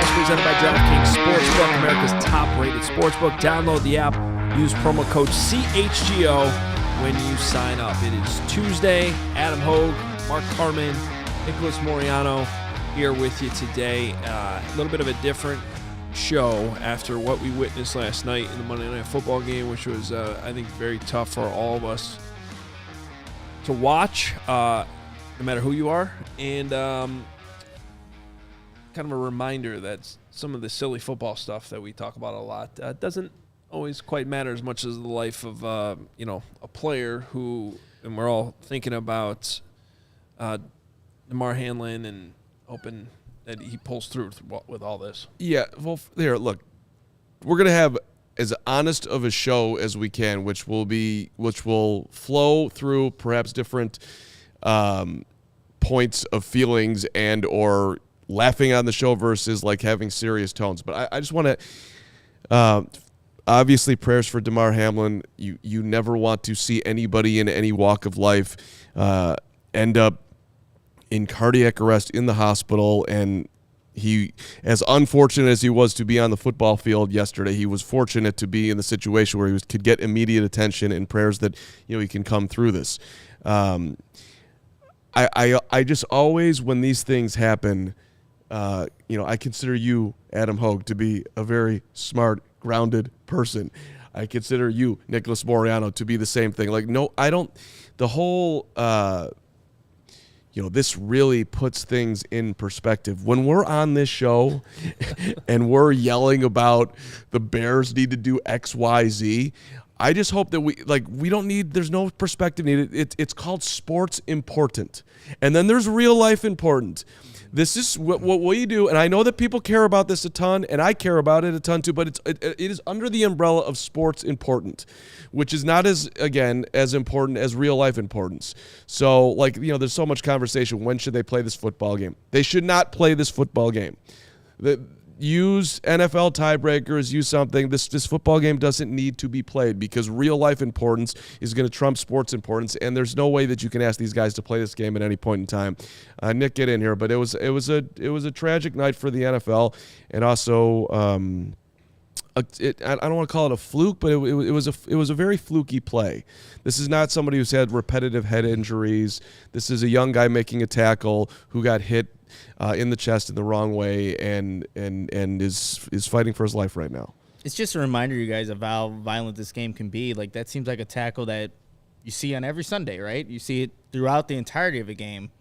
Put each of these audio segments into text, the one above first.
Prognosis, presented by DraftKings Sportsbook, America's top-rated sportsbook. Download the app. Use promo code CHGO when you sign up. It is Tuesday. Adam Hoge, Mark Carman, Nicholas Moreano here with you today. A little bit of a different show after what we witnessed last night in the Monday Night Football game, which was, I think, very tough for all of us to watch, no matter who you are. And kind of a reminder that some of the silly football stuff that we talk about a lot doesn't always quite matter as much as the life of a player who, and we're all thinking about Damar Hamlin and hoping that he pulls through with all this. Yeah, well, here, look, we're gonna have as honest of a show as we can, which will flow through perhaps different points of feelings and or laughing on the show versus like having serious tones. But I just want to, obviously, prayers for Damar Hamlin. You never want to see anybody in any walk of life end up in cardiac arrest in the hospital. And he, as unfortunate as he was to be on the football field yesterday, he was fortunate to be in the situation where he could get immediate attention and prayers that he can come through this. I just always, when these things happen, I consider you, Adam Hoge, to be a very smart, grounded person. I consider you, Nicholas Moreano, to be the same thing. Like, no, I don't. The whole, this really puts things in perspective. When we're on this show and we're yelling about the Bears need to do X, Y, Z, I just hope that we don't need, there's no perspective needed. It's called sports important. And then there's real life important. This is what we do, and I know that people care about this a ton, and I care about it a ton too, but it is under the umbrella of sports important, which is not as important as real life importance. So, there's so much conversation. When should they play this football game? They should not play this football game. Use NFL tiebreakers, use something. This football game doesn't need to be played because real life importance is going to trump sports importance, and there's no way that you can ask these guys to play this game at any point in time. Nick, get in here, but it was a tragic night for the NFL, and also I don't want to call it a fluke, but it was a very fluky play. This is not somebody who's had repetitive head injuries. This is a young guy making a tackle who got hit in the chest in the wrong way and is fighting for his life right now. It's just a reminder, you guys, of how violent this game can be. Like, that seems like a tackle that you see on every Sunday, right? You see it throughout the entirety of a game,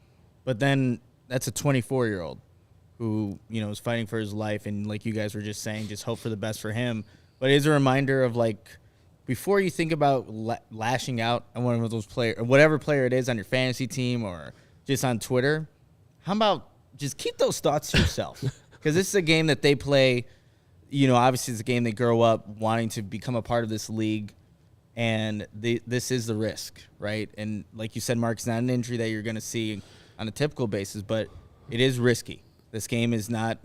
but then that's a 24-year-old who, is fighting for his life, and like you guys were just saying, just hope for the best for him. But it is a reminder of, before you think about lashing out on one of those players, or whatever player it is on your fantasy team or just on Twitter, how about just keep those thoughts to yourself? Because this is a game that they play, obviously it's a game they grow up wanting to become a part of this league, and this is the risk, right? And like you said, Mark, it's not an injury that you're going to see on a typical basis, but it is risky. This game is not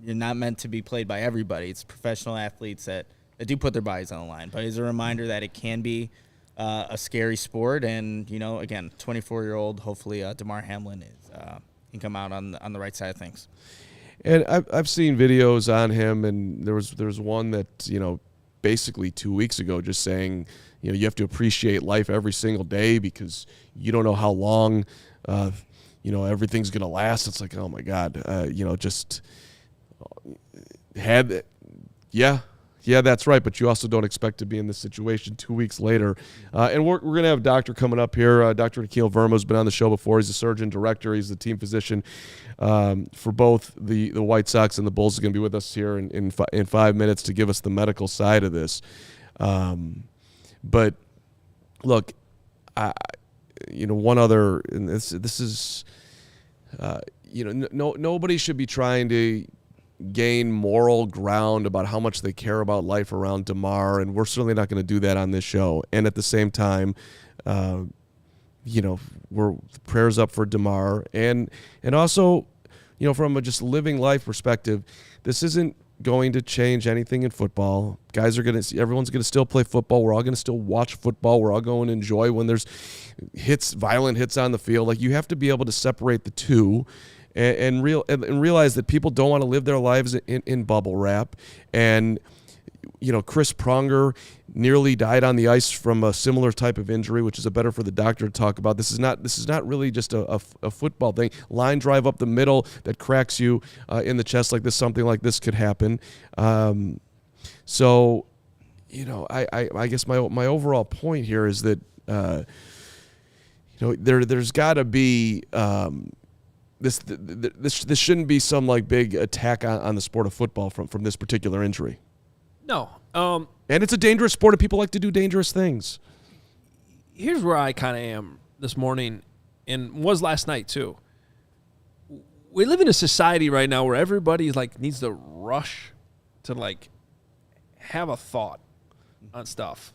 meant to be played by everybody. It's professional athletes that do put their bodies on the line. But it's a reminder that it can be a scary sport. And, again, 24-year-old, hopefully Damar Hamlin can come out on the right side of things. And I've seen videos on him, and there was one that, basically 2 weeks ago just saying, you have to appreciate life every single day because you don't know how long everything's going to last. It's like, oh my God, just had, yeah, that's right. But you also don't expect to be in this situation 2 weeks later. And we're going to have a doctor coming up here. Dr. Nikhil Verma has been on the show before. He's a surgeon director. He's the team physician for both the White Sox and the Bulls. Is going to be with us here in 5 minutes to give us the medical side of this. But look, one other, and this is, nobody should be trying to gain moral ground about how much they care about life around Damar, and we're certainly not going to do that on this show. And at the same time, we're prayers up for Damar, and also, from a just living life perspective, this isn't going to change anything in football. Everyone's going to still play football. We're all going to still watch football. We're all going to enjoy when there's violent hits on the field. Like, you have to be able to separate the two and realize that people don't want to live their lives in bubble wrap. And Chris Pronger nearly died on the ice from a similar type of injury, which is a better for the doctor to talk about. This is not really just a football thing. Line drive up the middle that cracks you in the chest like this. Something like this could happen. So, I guess my overall point here is that there's got to be this shouldn't be some like big attack on the sport of football from this particular injury. No. And it's a dangerous sport, and people like to do dangerous things. Here's where I kind of am this morning, and was last night too. We live in a society right now where everybody needs to rush to have a thought on stuff.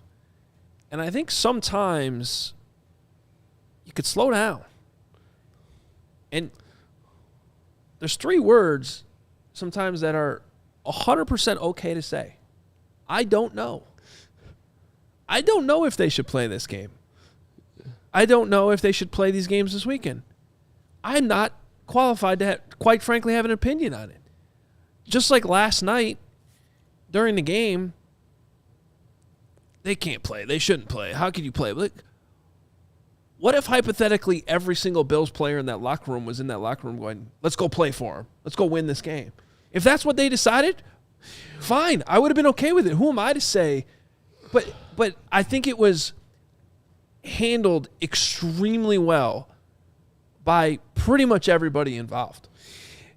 And I think sometimes you could slow down. And there's 3 words sometimes that are 100% okay to say. I don't know. I don't know if they should play this game. I don't know if they should play these games this weekend. I'm not qualified to, quite frankly, have an opinion on it. Just like last night during the game, they can't play. They shouldn't play. How could you play? What if hypothetically every single Bills player in that locker room was in that locker room going, let's go play for them. Let's go win this game. If that's what they decided, fine. I would have been okay with it. Who am I to say? But I think it was handled extremely well by pretty much everybody involved.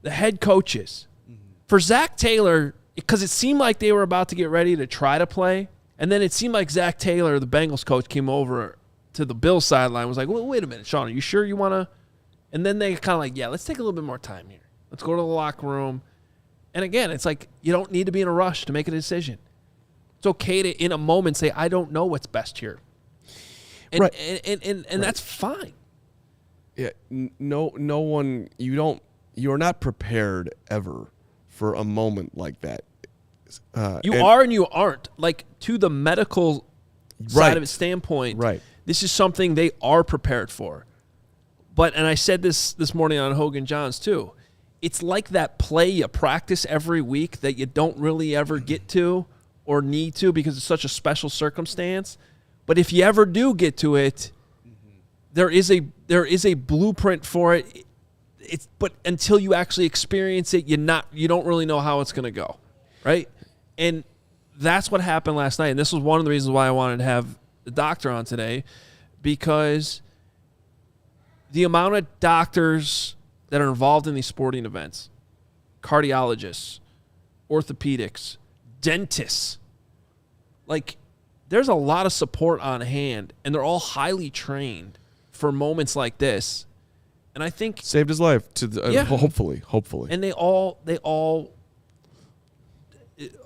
The head coaches. For Zach Taylor, because it seemed like they were about to get ready to try to play, and then it seemed like Zach Taylor, the Bengals coach, came over to the Bills sideline, was like, well, wait a minute, Sean, are you sure you want to? And then they kind of like, yeah, let's take a little bit more time here. Let's go to the locker room. And again, it's like you don't need to be in a rush to make a decision. It's okay to, in a moment, say, I don't know what's best here. And, right. And that's fine. Yeah, no one, you're not prepared ever for a moment like that. You are and you aren't. Like, to the medical side of its standpoint, right. This is something they are prepared for. But, and I said this morning on Hoge and Johns too, it's like that play you practice every week that you don't really ever get to or need to because it's such a special circumstance. But if you ever do get to it, there is a blueprint for it. But until you actually experience it, you don't really know how it's going to go, right? And that's what happened last night. And this was one of the reasons why I wanted to have the doctor on today, because the amount of doctors that are involved in these sporting events, cardiologists, orthopedics, dentists, there's a lot of support on hand, and they're all highly trained for moments like this. And I think saved his life hopefully. And they all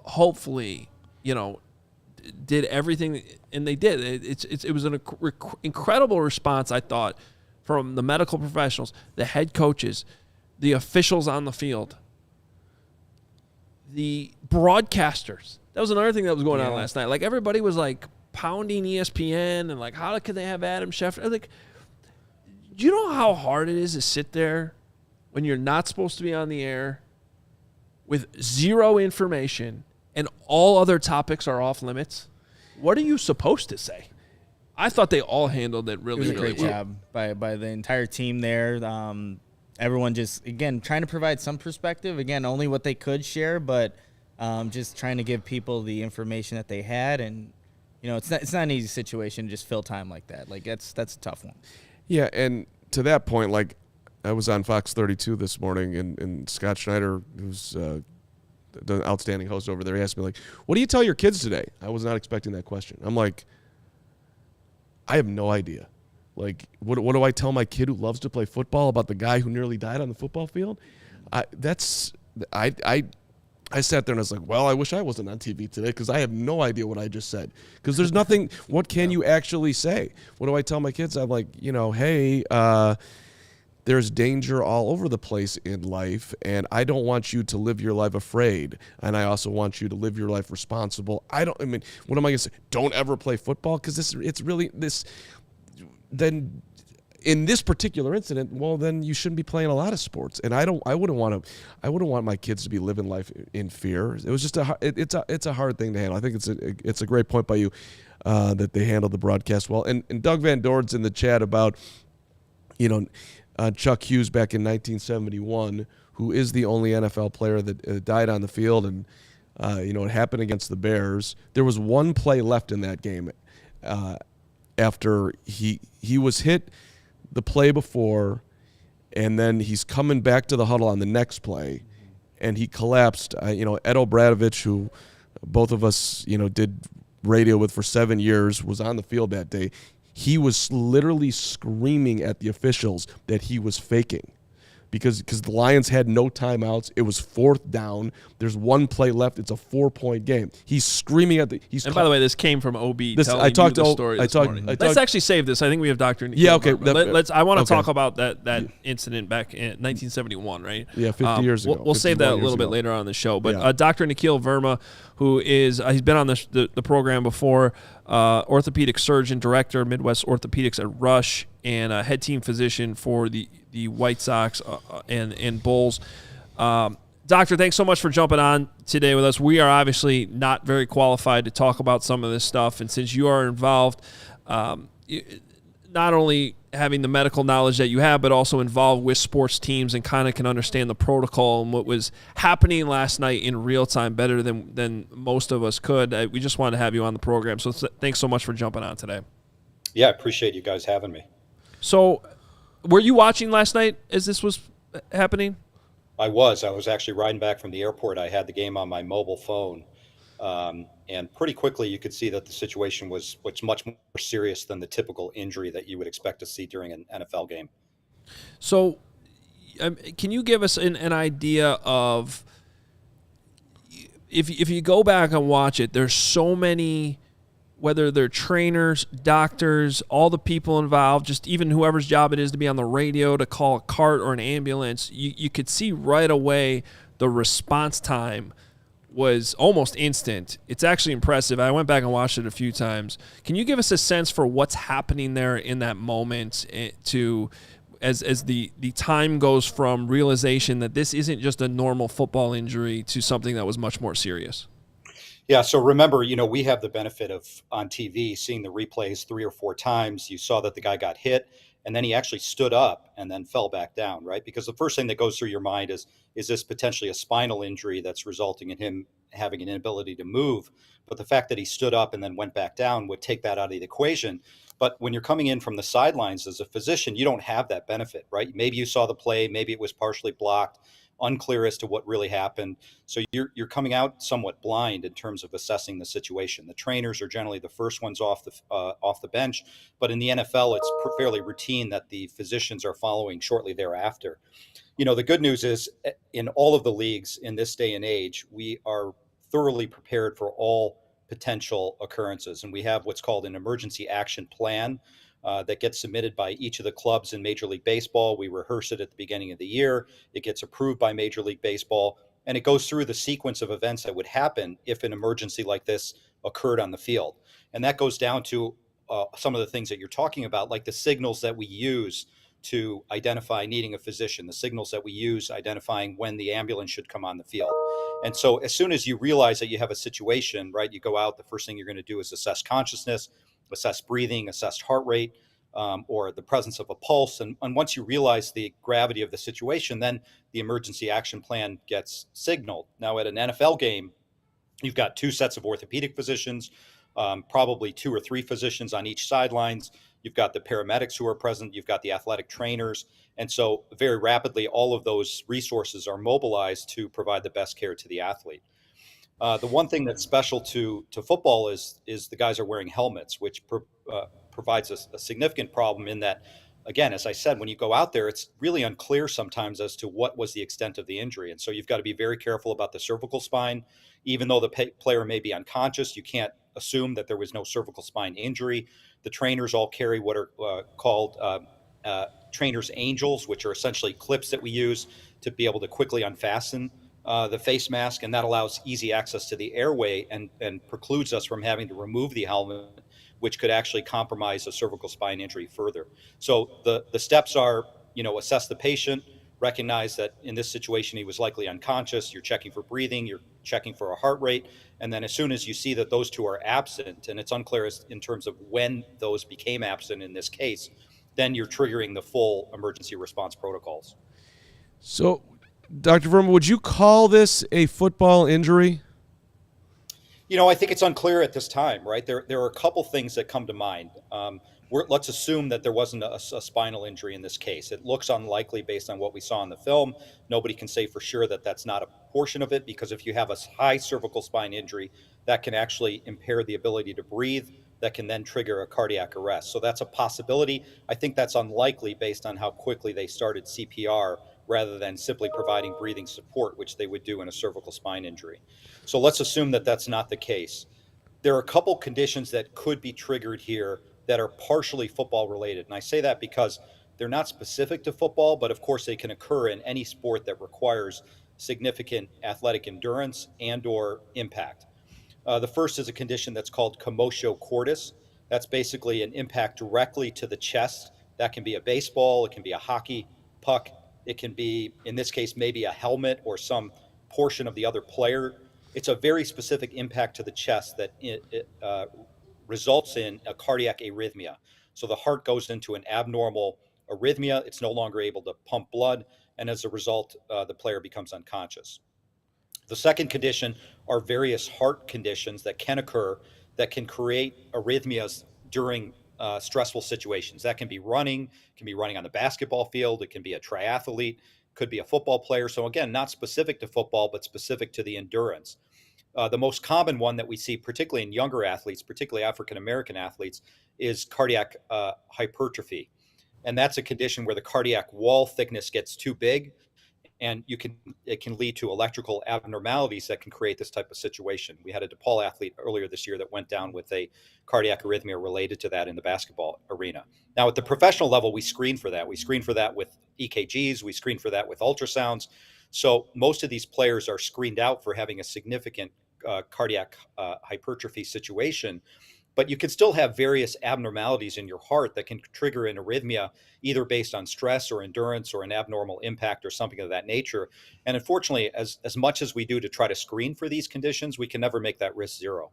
hopefully, did everything, and they did. It was an incredible response, I thought, from the medical professionals, the head coaches, the officials on the field, the broadcasters. That was another thing that was going on last night. Everybody was pounding ESPN and how could they have Adam Schefter? Do you know how hard it is to sit there when you're not supposed to be on the air with zero information and all other topics are off limits? What are you supposed to say? I thought they all handled it really, it was a really great well. job by the entire team there. Everyone just, again, trying to provide some perspective. Again, only what they could share, but just trying to give people the information that they had. And, it's not an easy situation to just fill time like that. That's a tough one. Yeah, and to that point, I was on Fox 32 this morning, and Scott Schneider, who's the outstanding host over there, he asked me, what do you tell your kids today? I was not expecting that question. I'm like, I have no idea. What do I tell my kid who loves to play football about the guy who nearly died on the football field? I sat there and I was like, well, I wish I wasn't on TV today because I have no idea what I just said. Because there's nothing, what can you actually say? What do I tell my kids? I'm like, hey, there's danger all over the place in life, and I don't want you to live your life afraid, and I also want you to live your life responsible. What am I going to say? Don't ever play football? Because then in this particular incident, well, then you shouldn't be playing a lot of sports. And I wouldn't want my kids to be living life in fear. It was just it's a hard thing to handle. I think it's a great point by you that they handled the broadcast well. And Doug Van Dorn's in the chat about, Chuck Hughes back in 1971, who is the only NFL player that died on the field. And, it happened against the Bears. There was one play left in that game after he was hit the play before, and then he's coming back to the huddle on the next play, and he collapsed. Ed Obradovich, who both of us, did radio with for 7 years, was on the field that day. He was literally screaming at the officials that he was faking because the Lions had no timeouts. It was 4th down. There's one play left. It's a 4-point game. He's screaming at the. By the way, this came from OB. Telling the story this morning. Let's actually save this. I think we have Dr. Nikhil. Yeah, okay. Let's. I want to talk about that incident back in 1971, right? Yeah, 50 years ago. We'll save that a little bit later on in the show. But Dr. Nikhil Verma, who is he's been on the program before, orthopedic surgeon, director, Midwest Orthopedics at Rush, and a head team physician for the White Sox and Bulls. Doctor, thanks so much for jumping on today with us. We are obviously not very qualified to talk about some of this stuff, and since you are involved, not only having the medical knowledge that you have, but also involved with sports teams and kind of can understand the protocol and what was happening last night in real time better than most of us could. We just wanted to have you on the program, so thanks so much for jumping on today. Yeah, I appreciate you guys having me. So, were you watching last night as this was happening? I was actually riding back from the airport. I had the game on my mobile phone. And pretty quickly you could see that the situation was much more serious than the typical injury that you would expect to see during an NFL game. So can you give us an idea of, if you go back and watch it, there's so many, whether they're trainers, doctors, all the people involved, just even whoever's job it is to be on the radio, to call a cart or an ambulance, you could see right away the response time was almost instant. It's actually impressive. I went back and watched it a few times. Can you give us a sense for what's happening there in that moment as the time goes from realization that this isn't just a normal football injury to something that was much more serious? Yeah, so remember, we have the benefit of on TV seeing the replays 3 or 4 times. You saw that the guy got hit, and then he actually stood up and then fell back down, right? Because the first thing that goes through your mind is this potentially a spinal injury that's resulting in him having an inability to move? But the fact that he stood up and then went back down would take that out of the equation. But when you're coming in from the sidelines as a physician, you don't have that benefit, right? Maybe you saw the play, maybe it was partially blocked, unclear as to what really happened. So you're coming out somewhat blind in terms of assessing the situation. The trainers are generally the first ones off the bench, but in the NFL, it's fairly routine that the physicians are following shortly thereafter. The good news is in all of the leagues in this day and age, we are thoroughly prepared for all potential occurrences, and we have what's called an emergency action plan that gets submitted by each of the clubs in Major League Baseball. We rehearse it at the beginning of the year. It gets approved by Major League Baseball, and it goes through the sequence of events that would happen if an emergency like this occurred on the field. And that goes down to some of the things that you're talking about, like the signals that we use to identify needing a physician, the signals that we use identifying when the ambulance should come on the field. And so as soon as you realize that you have a situation, right, you go out, the first thing you're going to do is assess consciousness, assess breathing, assess heart rate, or the presence of a pulse. And once you realize the gravity of the situation, then the emergency action plan gets signaled. Now, at an NFL game, you've got 2 sets of orthopedic physicians, probably 2 or 3 physicians on each sidelines. You've got the paramedics who are present. You've got the athletic trainers. And so very rapidly, all of those resources are mobilized to provide the best care to the athlete. The one thing that's special to football is the guys are wearing helmets, which provides a significant problem in that, again, as I said, when you go out there, it's really unclear sometimes as to what was the extent of the injury. And so you've got to be very careful about the cervical spine. Even though the player may be unconscious, you can't assume that there was no cervical spine injury. The trainers all carry what are called trainers' angels, which are essentially clips that we use to be able to quickly unfasten the face mask, and that allows easy access to the airway and precludes us from having to remove the helmet which could actually compromise a cervical spine injury further. So the steps are, assess the patient, recognize that in this situation he was likely unconscious. You're checking for breathing, you're checking for a heart rate, and then as soon as you see that those two are absent, and it's unclear in terms of when those became absent in this case, then you're triggering the full emergency response protocols. So, Dr. Verma, would you call this a football injury? I think it's unclear at this time, right? There are a couple things that come to mind. Let's assume that there wasn't a spinal injury in this case. It looks unlikely based on what we saw in the film. Nobody can say for sure that that's not a portion of it, because if you have a high cervical spine injury, that can actually impair the ability to breathe. That can then trigger a cardiac arrest. So that's a possibility. I think that's unlikely based on how quickly they started CPR rather than simply providing breathing support, which they would do in a cervical spine injury. So let's assume that that's not the case. There are a couple conditions that could be triggered here that are partially football related. And I say that because they're not specific to football, but of course they can occur in any sport that requires significant athletic endurance and or impact. The first is a condition that's called commotio cordis. That's basically an impact directly to the chest. That can be a baseball, it can be a hockey puck, it can be, in this case, maybe a helmet or some portion of the other player. It's a very specific impact to the chest that results in a cardiac arrhythmia. So the heart goes into an abnormal arrhythmia. It's no longer able to pump blood, and as a result, the player becomes unconscious. The second condition are various heart conditions that can occur that can create arrhythmias during stressful situations. That can be running, on the basketball field, it can be a triathlete, could be a football player. So again, not specific to football, but specific to the endurance. The most common one that we see, particularly in younger athletes, particularly African-American athletes, is cardiac hypertrophy. And that's a condition where the cardiac wall thickness gets too big, and it can lead to electrical abnormalities that can create this type of situation. We had a DePaul athlete earlier this year that went down with a cardiac arrhythmia related to that in the basketball arena. Now, at the professional level, we screen for that. We screen for that with EKGs. We screen for that with ultrasounds. So most of these players are screened out for having a significant cardiac hypertrophy situation. But you can still have various abnormalities in your heart that can trigger an arrhythmia, either based on stress or endurance or an abnormal impact or something of that nature. And unfortunately, as much as we do to try to screen for these conditions, we can never make that risk zero.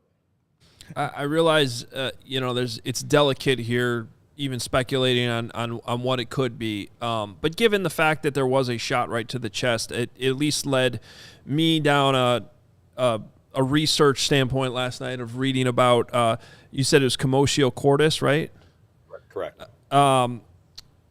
I realize, it's delicate here, even speculating on what it could be. But given the fact that there was a shot right to the chest, it at least led me down a research standpoint last night of reading about, you said it was commotio cordis, right? Correct. And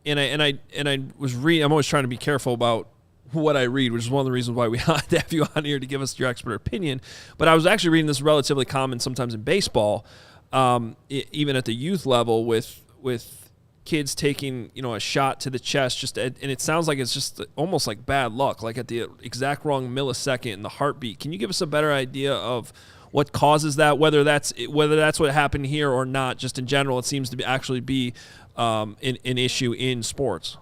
I was reading. I'm always trying to be careful about what I read, which is one of the reasons why we had to have you on here to give us your expert opinion. But I was actually reading this relatively common sometimes in baseball, even at the youth level, with kids taking a shot to the chest, and it sounds like it's just almost like bad luck, like at the exact wrong millisecond in the heartbeat. Can you give us a better idea of what causes that, whether that's what happened here or not? Just in general, it seems to actually be an issue in sports.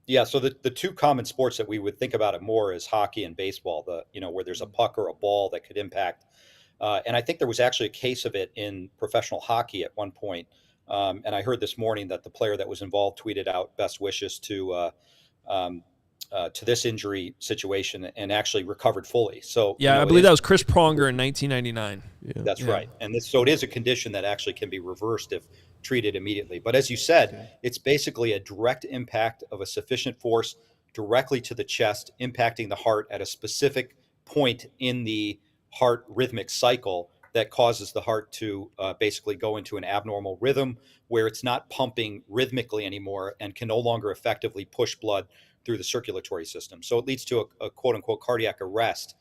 Yeah, so the two common sports that we would think about it more is hockey and baseball, where there's a puck or a ball that could impact. And I think there was actually a case of it in professional hockey at one point. And I heard this morning that the player that was involved tweeted out best wishes to this injury situation and actually recovered fully. So I believe that was Chris Pronger in 1999. Yeah. That's right. And so it is a condition that actually can be reversed if treated immediately. But as you said, it's basically a direct impact of a sufficient force directly to the chest, impacting the heart at a specific point in the heart rhythmic cycle that causes the heart to basically go into an abnormal rhythm where it's not pumping rhythmically anymore and can no longer effectively push blood through the circulatory system. So it leads to a quote unquote cardiac arrest,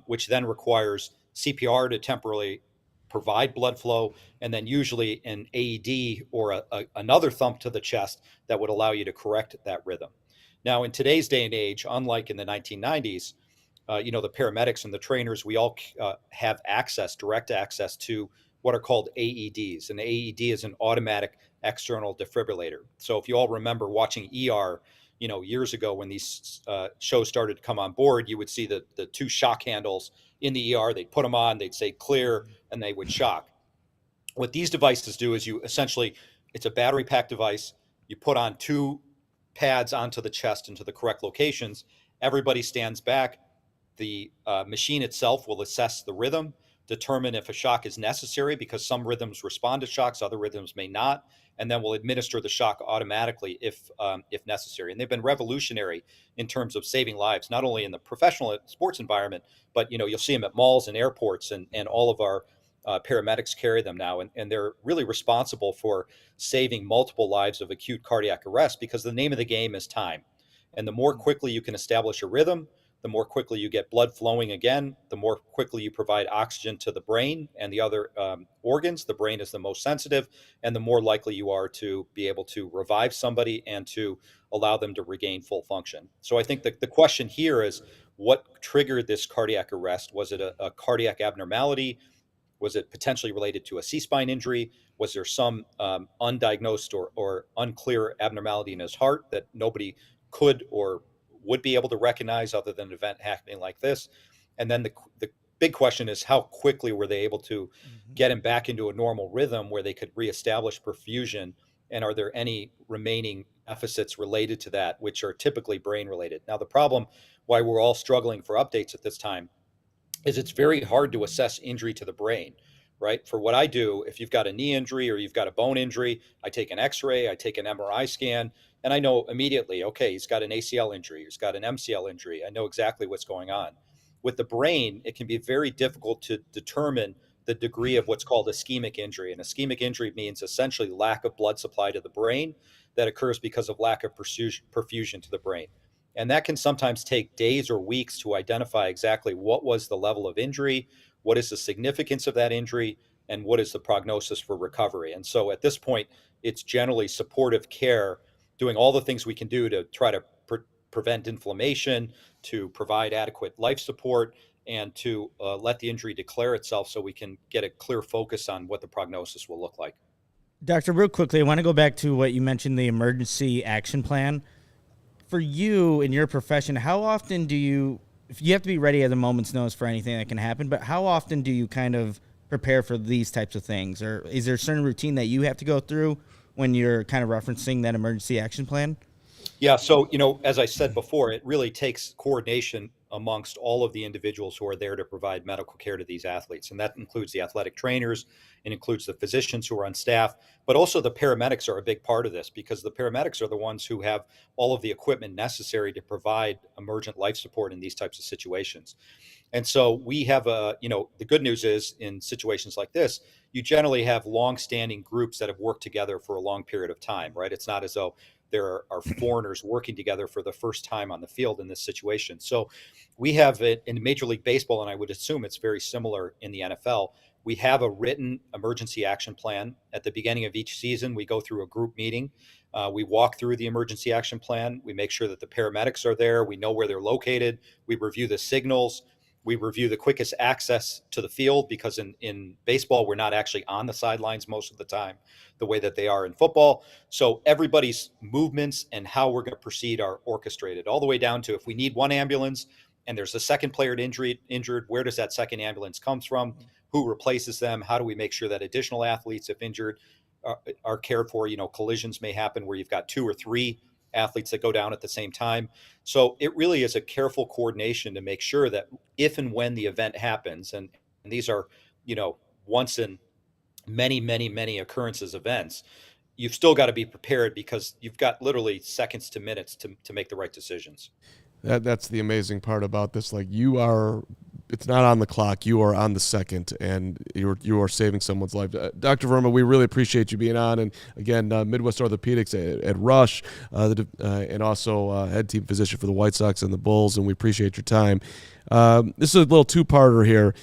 which then requires CPR to temporarily provide blood flow, and then usually an AED or another thump to the chest that would allow you to correct that rhythm. Now, in today's day and age, unlike in the 1990s, the paramedics and the trainers, we all have direct access to what are called AEDs. An AED is an automatic external defibrillator. So if you all remember watching ER, years ago when these shows started to come on board, you would see the two shock handles in the ER. They'd put them on, they'd say clear, and they would shock. What these devices do is it's a battery pack device. You put on 2 pads onto the chest into the correct locations. Everybody stands back. The machine itself will assess the rhythm, determine if a shock is necessary, because some rhythms respond to shocks, other rhythms may not, and then we'll administer the shock automatically if necessary. And they've been revolutionary in terms of saving lives, not only in the professional sports environment, but you'll see them at malls and airports, and all of our paramedics carry them now, and they're really responsible for saving multiple lives of acute cardiac arrest, because the name of the game is time. And the more quickly you can establish a rhythm, the more quickly you get blood flowing again, the more quickly you provide oxygen to the brain and the other organs. The brain is the most sensitive, and the more likely you are to be able to revive somebody and to allow them to regain full function. So I think the question here is, what triggered this cardiac arrest? Was it a cardiac abnormality? Was it potentially related to a C-spine injury? Was there some undiagnosed or unclear abnormality in his heart that nobody could or would be able to recognize other than an event happening like this? And then the big question is, how quickly were they able to get him back into a normal rhythm where they could reestablish perfusion? And are there any remaining deficits related to that, which are typically brain related? Now, the problem why we're all struggling for updates at this time is it's very hard to assess injury to the brain, right? For what I do, if you've got a knee injury or you've got a bone injury, I take an x-ray, I take an MRI scan, and I know immediately, okay, he's got an ACL injury, he's got an MCL injury. I know exactly what's going on. With the brain, it can be very difficult to determine the degree of what's called ischemic injury. And ischemic injury means essentially lack of blood supply to the brain that occurs because of lack of perfusion to the brain. And that can sometimes take days or weeks to identify exactly what was the level of injury, what is the significance of that injury, and what is the prognosis for recovery. And so at this point, it's generally supportive care, doing all the things we can do to try to prevent inflammation, to provide adequate life support, and to let the injury declare itself so we can get a clear focus on what the prognosis will look like. Doctor, real quickly, I want to go back to what you mentioned, the emergency action plan. For you in your profession, how often do you, if you have to be ready at a moment's notice for anything that can happen, but how often do you kind of prepare for these types of things? Or is there a certain routine that you have to go through when you're kind of referencing that emergency action plan? Yeah, so, as I said before, it really takes coordination amongst all of the individuals who are there to provide medical care to these athletes. And that includes the athletic trainers, it includes the physicians who are on staff, but also the paramedics are a big part of this, because the paramedics are the ones who have all of the equipment necessary to provide emergent life support in these types of situations. And so we have the good news is, in situations like this, you generally have long-standing groups that have worked together for a long period of time, right? It's not as though there are foreigners working together for the first time on the field in this situation. So we have it in Major League Baseball, and I would assume it's very similar in the NFL. We have a written emergency action plan. At the beginning of each season, we go through a group meeting. We walk through the emergency action plan. We make sure that the paramedics are there. We know where they're located. We review the signals. We review the quickest access to the field, because in baseball, we're not actually on the sidelines most of the time, the way that they are in football. So everybody's movements and how we're going to proceed are orchestrated, all the way down to, if we need one ambulance and there's a second player injured, where does that second ambulance come from? Who replaces them? How do we make sure that additional athletes, if injured, are cared for? Collisions may happen where you've got 2 or 3 athletes that go down at the same time. So it really is a careful coordination to make sure that if and when the event happens, and these are, once in many occurrences events, you've still got to be prepared, because you've got literally seconds to minutes to make the right decisions. That's the amazing part about this. Like, it's not on the clock. You are on the second, and you are saving someone's life. Dr. Verma, we really appreciate you being on. And again, Midwest Orthopedics at Rush, and also head team physician for the White Sox and the Bulls. And we appreciate your time. This is a little two-parter here.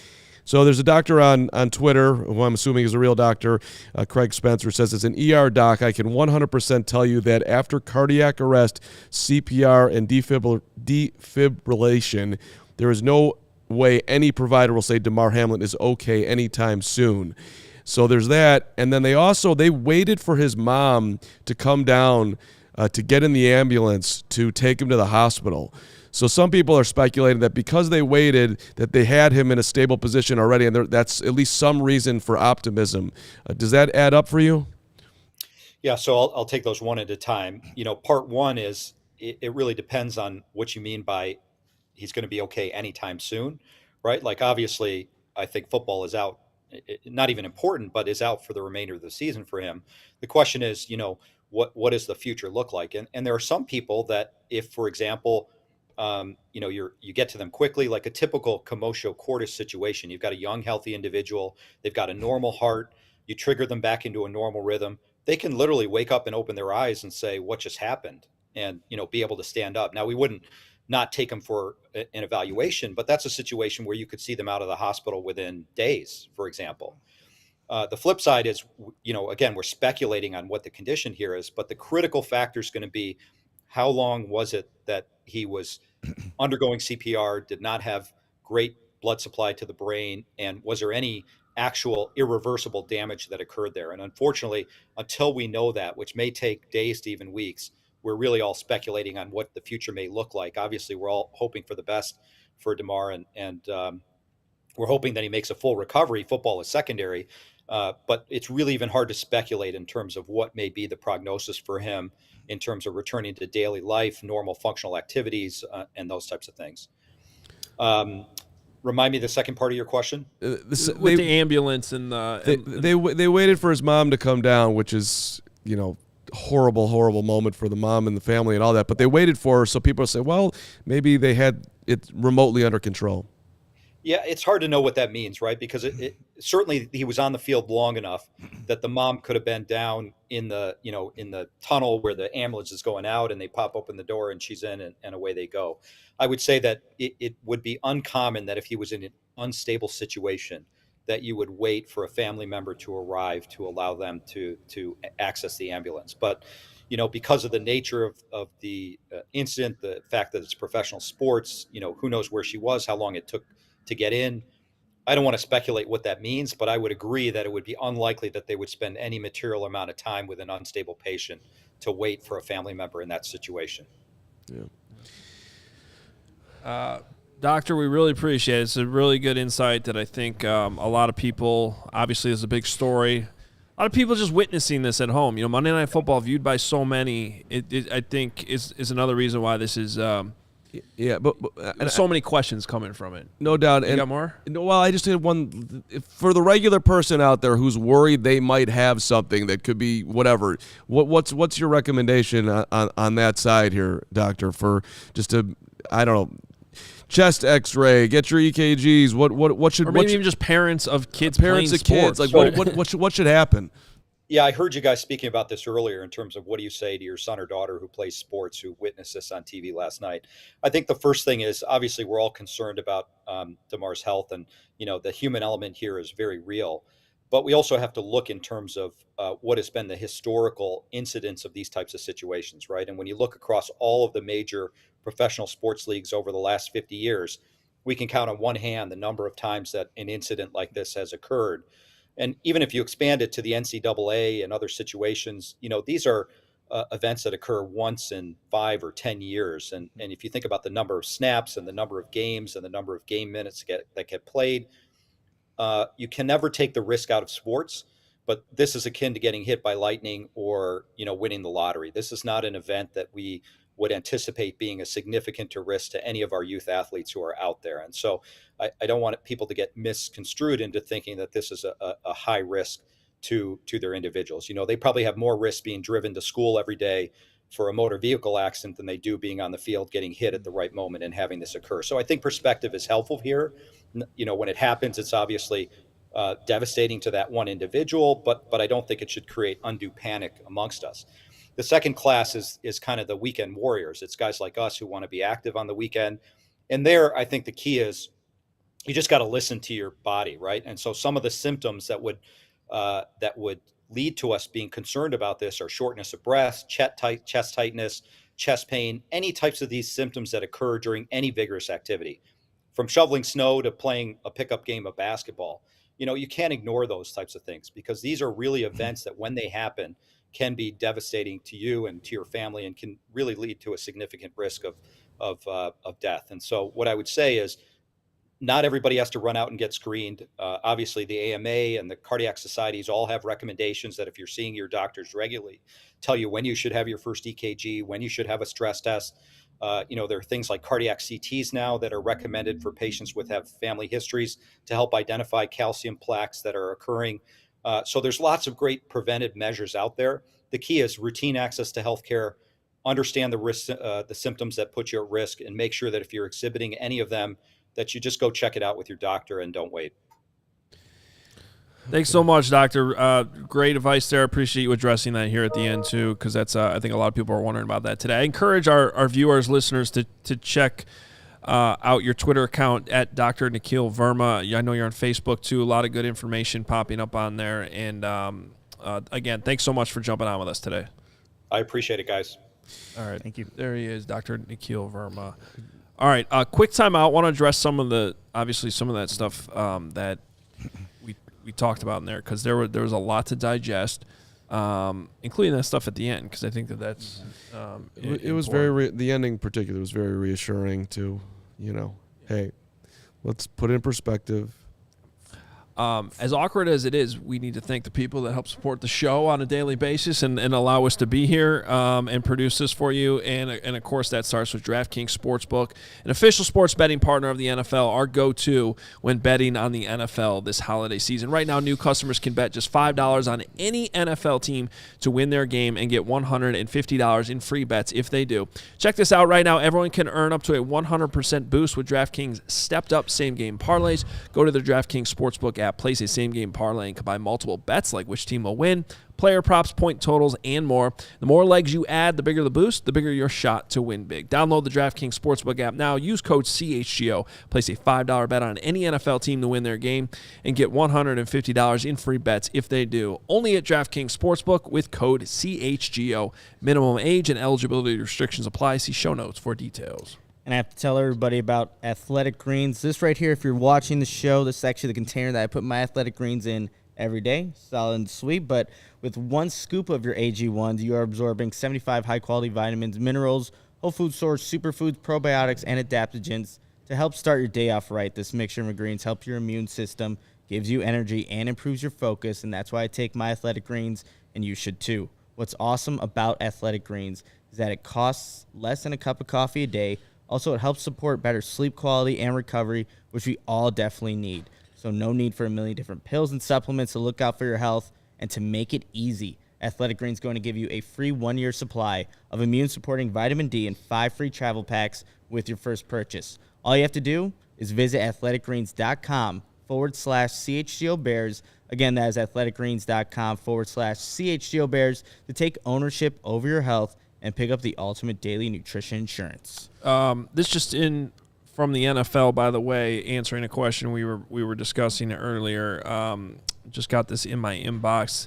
So there's a doctor on Twitter, who I'm assuming is a real doctor, Craig Spencer, says, as an ER doc, I can 100% tell you that after cardiac arrest, CPR, and defibrillation, there is no way any provider will say Damar Hamlin is okay anytime soon. So there's that. And then they waited for his mom to come down to get in the ambulance to take him to the hospital. So some people are speculating that because they waited, that they had him in a stable position already, and that's at least some reason for optimism. Does that add up for you? Yeah, so I'll take those one at a time. Part one is it really depends on what you mean by he's going to be okay anytime soon, right? Like obviously, I think football is out, not even important, but is out for the remainder of the season for him. The question is, what does the future look like? And there are some people that, if, for example, you get to them quickly, like a typical commotio cordis situation. You've got a young, healthy individual. They've got a normal heart. You trigger them back into a normal rhythm. They can literally wake up and open their eyes and say, "What just happened?" And be able to stand up. Now, we wouldn't not take them for an evaluation, but that's a situation where you could see them out of the hospital within days, for example. The flip side is, again, we're speculating on what the condition here is, but the critical factor is going to be how long was it that he was undergoing CPR, did not have great blood supply to the brain, and was there any actual irreversible damage that occurred there? And unfortunately, until we know that, which may take days to even weeks, we're really all speculating on what the future may look like. Obviously, we're all hoping for the best for Damar, and we're hoping that he makes a full recovery. Football is secondary, but it's really even hard to speculate in terms of what may be the prognosis for him in terms of returning to daily life, normal functional activities, and those types of things. Remind me the second part of your question. With the ambulance and they waited for his mom to come down, which is horrible moment for the mom and the family and all that. But they waited for her, so people say, well, maybe they had it remotely under control. Yeah, it's hard to know what that means, right? Because it certainly he was on the field long enough that the mom could have been down in the in the tunnel where the ambulance is going out, and they pop open the door and she's in, and away they go. I would say that it would be uncommon that if he was in an unstable situation, that you would wait for a family member to arrive to allow them to access the ambulance. But because of the nature of the incident, the fact that it's professional sports, who knows where she was, how long it took to get in. I don't want to speculate what that means, but I would agree that it would be unlikely that they would spend any material amount of time with an unstable patient to wait for a family member in that situation. Yeah. Doctor, we really appreciate it. It's a really good insight that I think a lot of people, obviously, is a big story. A lot of people just witnessing this at home. Monday Night Football viewed by so many, I think, is another reason why this is Yeah, but and so many questions coming from it. No doubt. You got more? No, well, I just had one for the regular person out there who's worried they might have something that could be whatever. What's your recommendation on that side here, doctor? For just I don't know, chest X-ray, get your EKGs. What should or maybe even just parents of kids, parents of sports. kids like what should happen? Yeah, I heard you guys speaking about this earlier in terms of what do you say to your son or daughter who plays sports, who witnessed this on TV last night. I think the first thing is, obviously we're all concerned about Damar's health, and the human element here is very real. But we also have to look in terms of what has been the historical incidence of these types of situations, right? And when you look across all of the major professional sports leagues over the last 50 years, we can count on one hand the number of times that an incident like this has occurred. And even if you expand it to the NCAA and other situations, these are events that occur once in 5 or 10 years. And if you think about the number of snaps and the number of games and the number of game minutes that get played, you can never take the risk out of sports. But this is akin to getting hit by lightning or, winning the lottery. This is not an event that we would anticipate being a significant risk to any of our youth athletes who are out there. And so I don't want people to get misconstrued into thinking that this is a high risk to their individuals. They probably have more risk being driven to school every day for a motor vehicle accident than they do being on the field, getting hit at the right moment and having this occur. So I think perspective is helpful here. When it happens, it's obviously devastating to that one individual, but I don't think it should create undue panic amongst us. The second class is kind of the weekend warriors. It's guys like us who want to be active on the weekend. And there, I think the key is you just got to listen to your body, right? And so some of the symptoms that would lead to us being concerned about this are shortness of breath, chest tightness, chest pain, any types of these symptoms that occur during any vigorous activity, from shoveling snow to playing a pickup game of basketball. You can't ignore those types of things because these are really events that when they happen can be devastating to you and to your family and can really lead to a significant risk of death. And so what I would say is, not everybody has to run out and get screened. Obviously, the AMA and the cardiac societies all have recommendations that if you're seeing your doctors regularly, tell you when you should have your first EKG, when you should have a stress test. There are things like cardiac CTs now that are recommended for patients with have family histories to help identify calcium plaques that are occurring. So there's lots of great preventive measures out there. The key is routine access to healthcare, understand the risk, the symptoms that put you at risk, and make sure that if you're exhibiting any of them, that you just go check it out with your doctor and don't wait. Thanks so much, Doctor. Great advice there. Appreciate you addressing that here at the end, too, because that's I think a lot of people are wondering about that today. I encourage our viewers, listeners, to check out your Twitter account at Dr. Nikhil Verma. I know you're on Facebook, too. A lot of good information popping up on there. And, again, thanks so much for jumping on with us today. I appreciate it, guys. All right. Thank you. There he is, Dr. Nikhil Verma. All right, quick timeout. Want to address some of that stuff that we talked about in there, because there was a lot to digest, including that stuff at the end, because I think that's it was very the ending in particular was very reassuring to, hey, let's put it in perspective. As awkward as it is, we need to thank the people that help support the show on a daily basis and allow us to be here and produce this for you. And of course, that starts with DraftKings Sportsbook, an official sports betting partner of the NFL, our go-to when betting on the NFL this holiday season. Right now, new customers can bet just $5 on any NFL team to win their game and get $150 in free bets if they do. Check this out right now. Everyone can earn up to a 100% boost with DraftKings stepped-up same-game parlays. Go to the DraftKings Sportsbook app, place a same-game parlay, and combine multiple bets like which team will win, player props, point totals, and more. The more legs you add, the bigger the boost, the bigger your shot to win big. Download the DraftKings Sportsbook app now. Use code CHGO. Place a $5 bet on any NFL team to win their game and get $150 in free bets if they do. Only at DraftKings Sportsbook with code CHGO. Minimum age and eligibility restrictions apply. See show notes for details. And I have to tell everybody about Athletic Greens. This right here, if you're watching the show, this is actually the container that I put my Athletic Greens in every day. Solid and sweet. But with one scoop of your AG1s, you are absorbing 75 high-quality vitamins, minerals, whole food source, superfoods, probiotics, and adaptogens to help start your day off right. This mixture of greens helps your immune system, gives you energy, and improves your focus. And that's why I take my Athletic Greens, and you should too. What's awesome about Athletic Greens is that it costs less than a cup of coffee a day. Also, it helps support better sleep quality and recovery, which we all definitely need. So no need for a million different pills and supplements to look out for your health. And to make it easy, Athletic Greens is going to give you a free 1-year supply of immune-supporting vitamin D and 5 free travel packs with your first purchase. All you have to do is visit athleticgreens.com/CHGO Bears. Again, that is athleticgreens.com/CHGO Bears to take ownership over your health and pick up the ultimate daily nutrition insurance. This just in from the NFL, by the way, answering a question we were discussing earlier. Just got this in my inbox.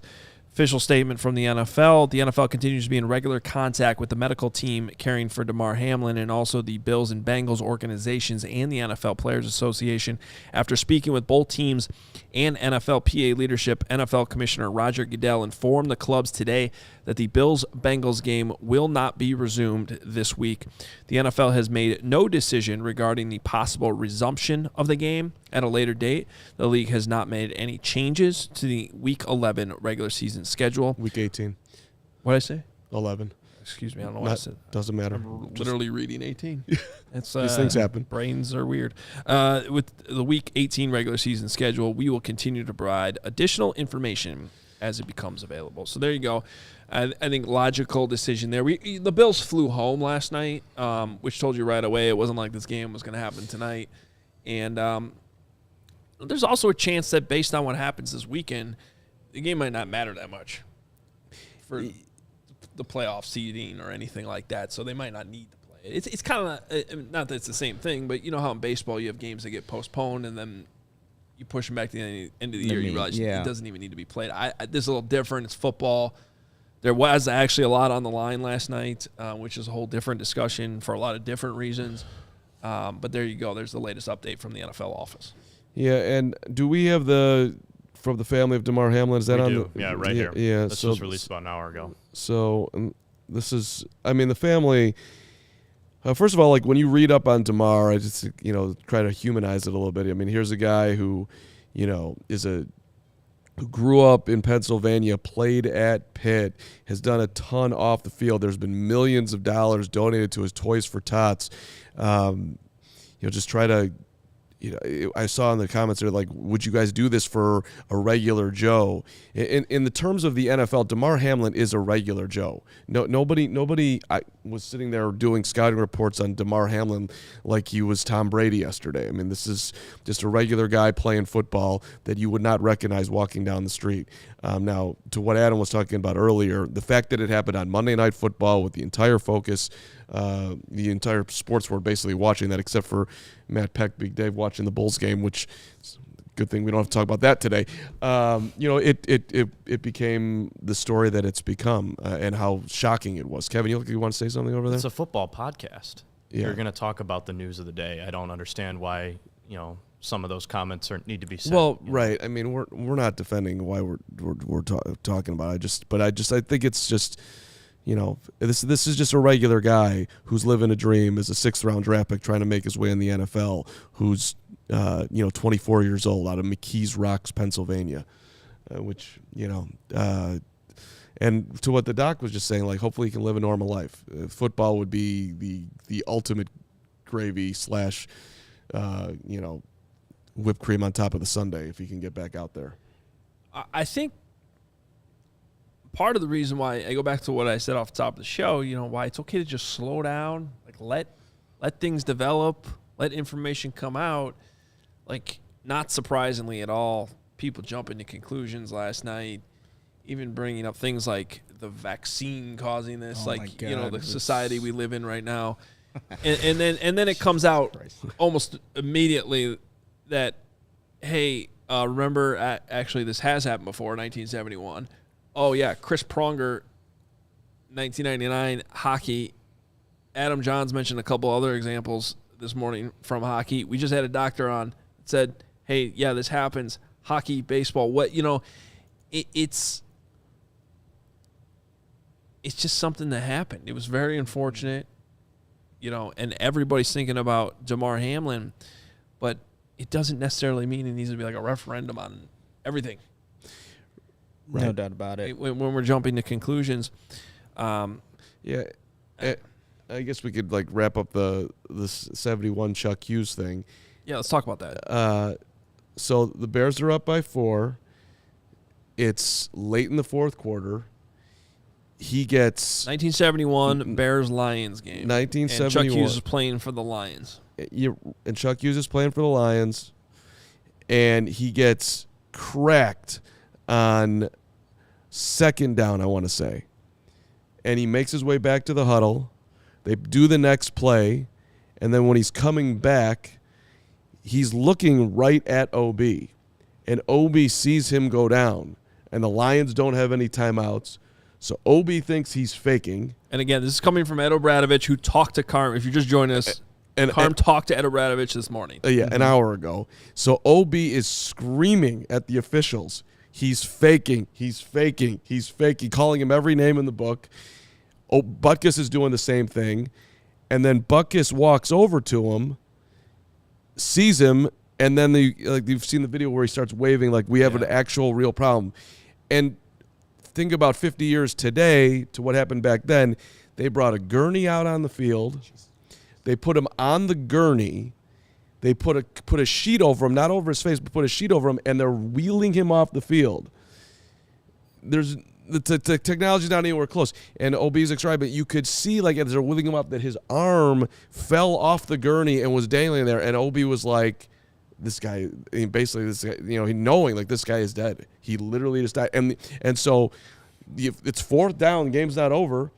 Official statement from the NFL. The NFL continues to be in regular contact with the medical team caring for Damar Hamlin and also the Bills and Bengals organizations and the NFL Players Association. After speaking with both teams and NFLPA leadership, NFL Commissioner Roger Goodell informed the clubs today that the Bills-Bengals game will not be resumed this week. The NFL has made no decision regarding the possible resumption of the game at a later date. The league has not made any changes to the Week 11 regular season schedule. Week 18. What did I say? 11. Excuse me, I don't know what I said. Doesn't matter. I'm literally reading 18. That's, these things happen. Brains are weird. With the Week 18 regular season schedule, we will continue to provide additional information as it becomes available. So there you go. I think logical decision there. The Bills flew home last night, which told you right away it wasn't like this game was going to happen tonight. And there's also a chance that based on what happens this weekend, the game might not matter that much for the playoff seeding or anything like that. So they might not need to play it. It's kind of not that it's the same thing, but you know how in baseball you have games that get postponed and then you push them back to the end of the year. You realize it doesn't even need to be played. This is a little different. It's football. There was actually a lot on the line last night, which is a whole different discussion for a lot of different reasons. But there you go. There's the latest update from the NFL office. Yeah, and do we have from the family of Damar Hamlin? Is that we do. Yeah, right here. Yeah, this was released about an hour ago. So this is, I mean, the family, First of all, like when you read up on Damar, I just try to humanize it a little bit. I mean, here's a guy who, who grew up in Pennsylvania, played at Pitt, has done a ton off the field. There's been millions of dollars donated to his Toys for Tots. Just try to. I saw in the comments they're like, would you guys do this for a regular Joe? In the terms of the NFL, Damar Hamlin is a regular Joe. Nobody I was sitting there doing scouting reports on Damar Hamlin like he was Tom Brady yesterday. I mean, this is just a regular guy playing football that you would not recognize walking down the street. Now, to what Adam was talking about earlier, the fact that it happened on Monday Night Football with the entire focus, the entire sports world basically watching that, except for Matt Peck, Big Dave watching the Bulls game, which is a good thing we don't have to talk about that today. It became the story that it's become, and how shocking it was. Kevin, you want to say something over there? It's a football podcast. Yeah. You're going to talk about the news of the day. I don't understand why some of those comments need to be said. Well, right. I mean, we're not defending why we're talking about it. I think it's just. This is just a regular guy who's living a dream as a 6th-round draft pick trying to make his way in the NFL, who's 24 years old out of McKees Rocks, Pennsylvania, and to what the doc was just saying, like, hopefully he can live a normal life. Football would be the ultimate gravy / whipped cream on top of the sundae if he can get back out there. I think part of the reason why I go back to what I said off the top of the show, why it's okay to just slow down, like let things develop, let information come out. Like, not surprisingly at all, people jumping to conclusions last night, even bringing up things like the vaccine causing this, the society we live in right now. and then it comes out almost immediately that, hey, remember, actually this has happened before, 1971. Oh, yeah, Chris Pronger, 1999, hockey. Adam Johns mentioned a couple other examples this morning from hockey. We just had a doctor on that said, hey, yeah, this happens. Hockey, baseball, it's just something that happened. It was very unfortunate, and everybody's thinking about Damar Hamlin, but it doesn't necessarily mean it needs to be like a referendum on everything. Right. No doubt about it. When we're jumping to conclusions. I guess we could wrap up the 71 Chuck Hughes thing. Yeah, let's talk about that. So the Bears are up by 4. It's late in the fourth quarter. He gets 1971 Bears-Lions game. 1971. And Chuck Hughes is playing for the Lions. And Chuck Hughes is playing for the Lions, and he gets cracked on 2nd down, I want to say. And he makes his way back to the huddle. They do the next play, and then when he's coming back, he's looking right at OB. And OB sees him go down, and the Lions don't have any timeouts. So OB thinks he's faking. And again, this is coming from Ed Obradovich, who talked to Carm. If you're just joining us, Carm talked to Ed Obradovich this morning. An hour ago. So OB is screaming at the officials. He's faking, calling him every name in the book. Butkus is doing the same thing. And then Butkus walks over to him, sees him, and then you've seen the video where he starts waving like we have an actual real problem. And think about 50 years today to what happened back then. They brought a gurney out on the field. They put him on the gurney. They put a sheet over him, not over his face, but put a sheet over him, and they're wheeling him off the field. The technology's not anywhere close. And OB's describing, you could see, as they're wheeling him up, that his arm fell off the gurney and was dangling there. And OB was like, this guy, knowing this guy is dead. He literally just died. And so it's 4th down, game's not over,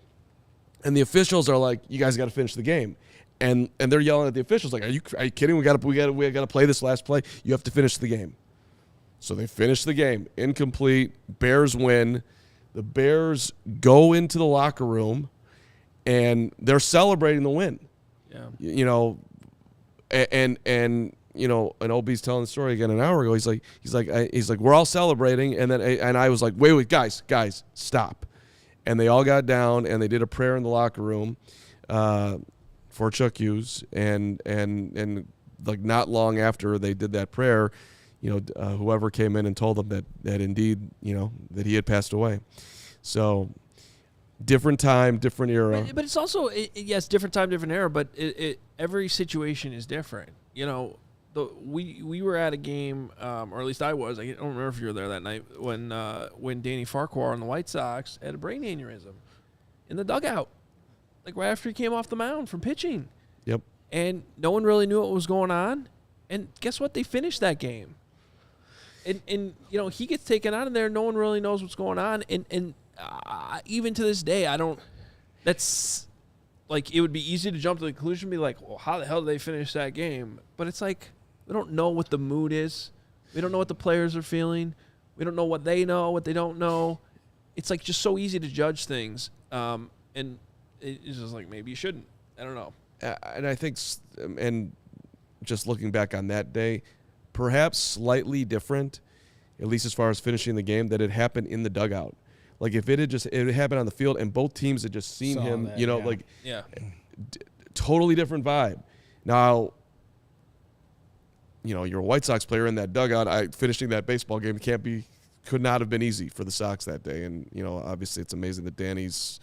and the officials are like, you guys got to finish the game. And they're yelling at the officials like, are you kidding? We got to play this last play. You have to finish the game. So they finish the game. Incomplete. Bears win. The Bears go into the locker room, and they're celebrating the win. Yeah. And OB's telling the story again an hour ago. He's like, we're all celebrating, and I was like, wait, guys, stop. And they all got down and they did a prayer in the locker room. for Chuck Hughes, and like not long after they did that prayer, whoever came in and told them that indeed, that he had passed away. So different time, different era. But it's also, yes, different time, different era, but every situation is different. We were at a game, or at least I was. I don't remember if you were there that night when Danny Farquhar on the White Sox had a brain aneurysm in the dugout, like right after he came off the mound from pitching. Yep. And no one really knew what was going on. And guess what? They finished that game. And he gets taken out of there. No one really knows what's going on. And even to this day, that's like, it would be easy to jump to the conclusion and be like, well, how the hell did they finish that game? But it's like, we don't know what the mood is. We don't know what the players are feeling. We don't know what they know, what they don't know. It's like just so easy to judge things. And it's just like, maybe you shouldn't. I don't know. And I think, and just looking back on that day, perhaps slightly different, at least as far as finishing the game, that it happened in the dugout. Like if it had happened on the field and both teams had just seen him, totally different vibe. Now, you're a White Sox player in that dugout. Finishing that baseball game could not have been easy for the Sox that day. And obviously it's amazing that Danny's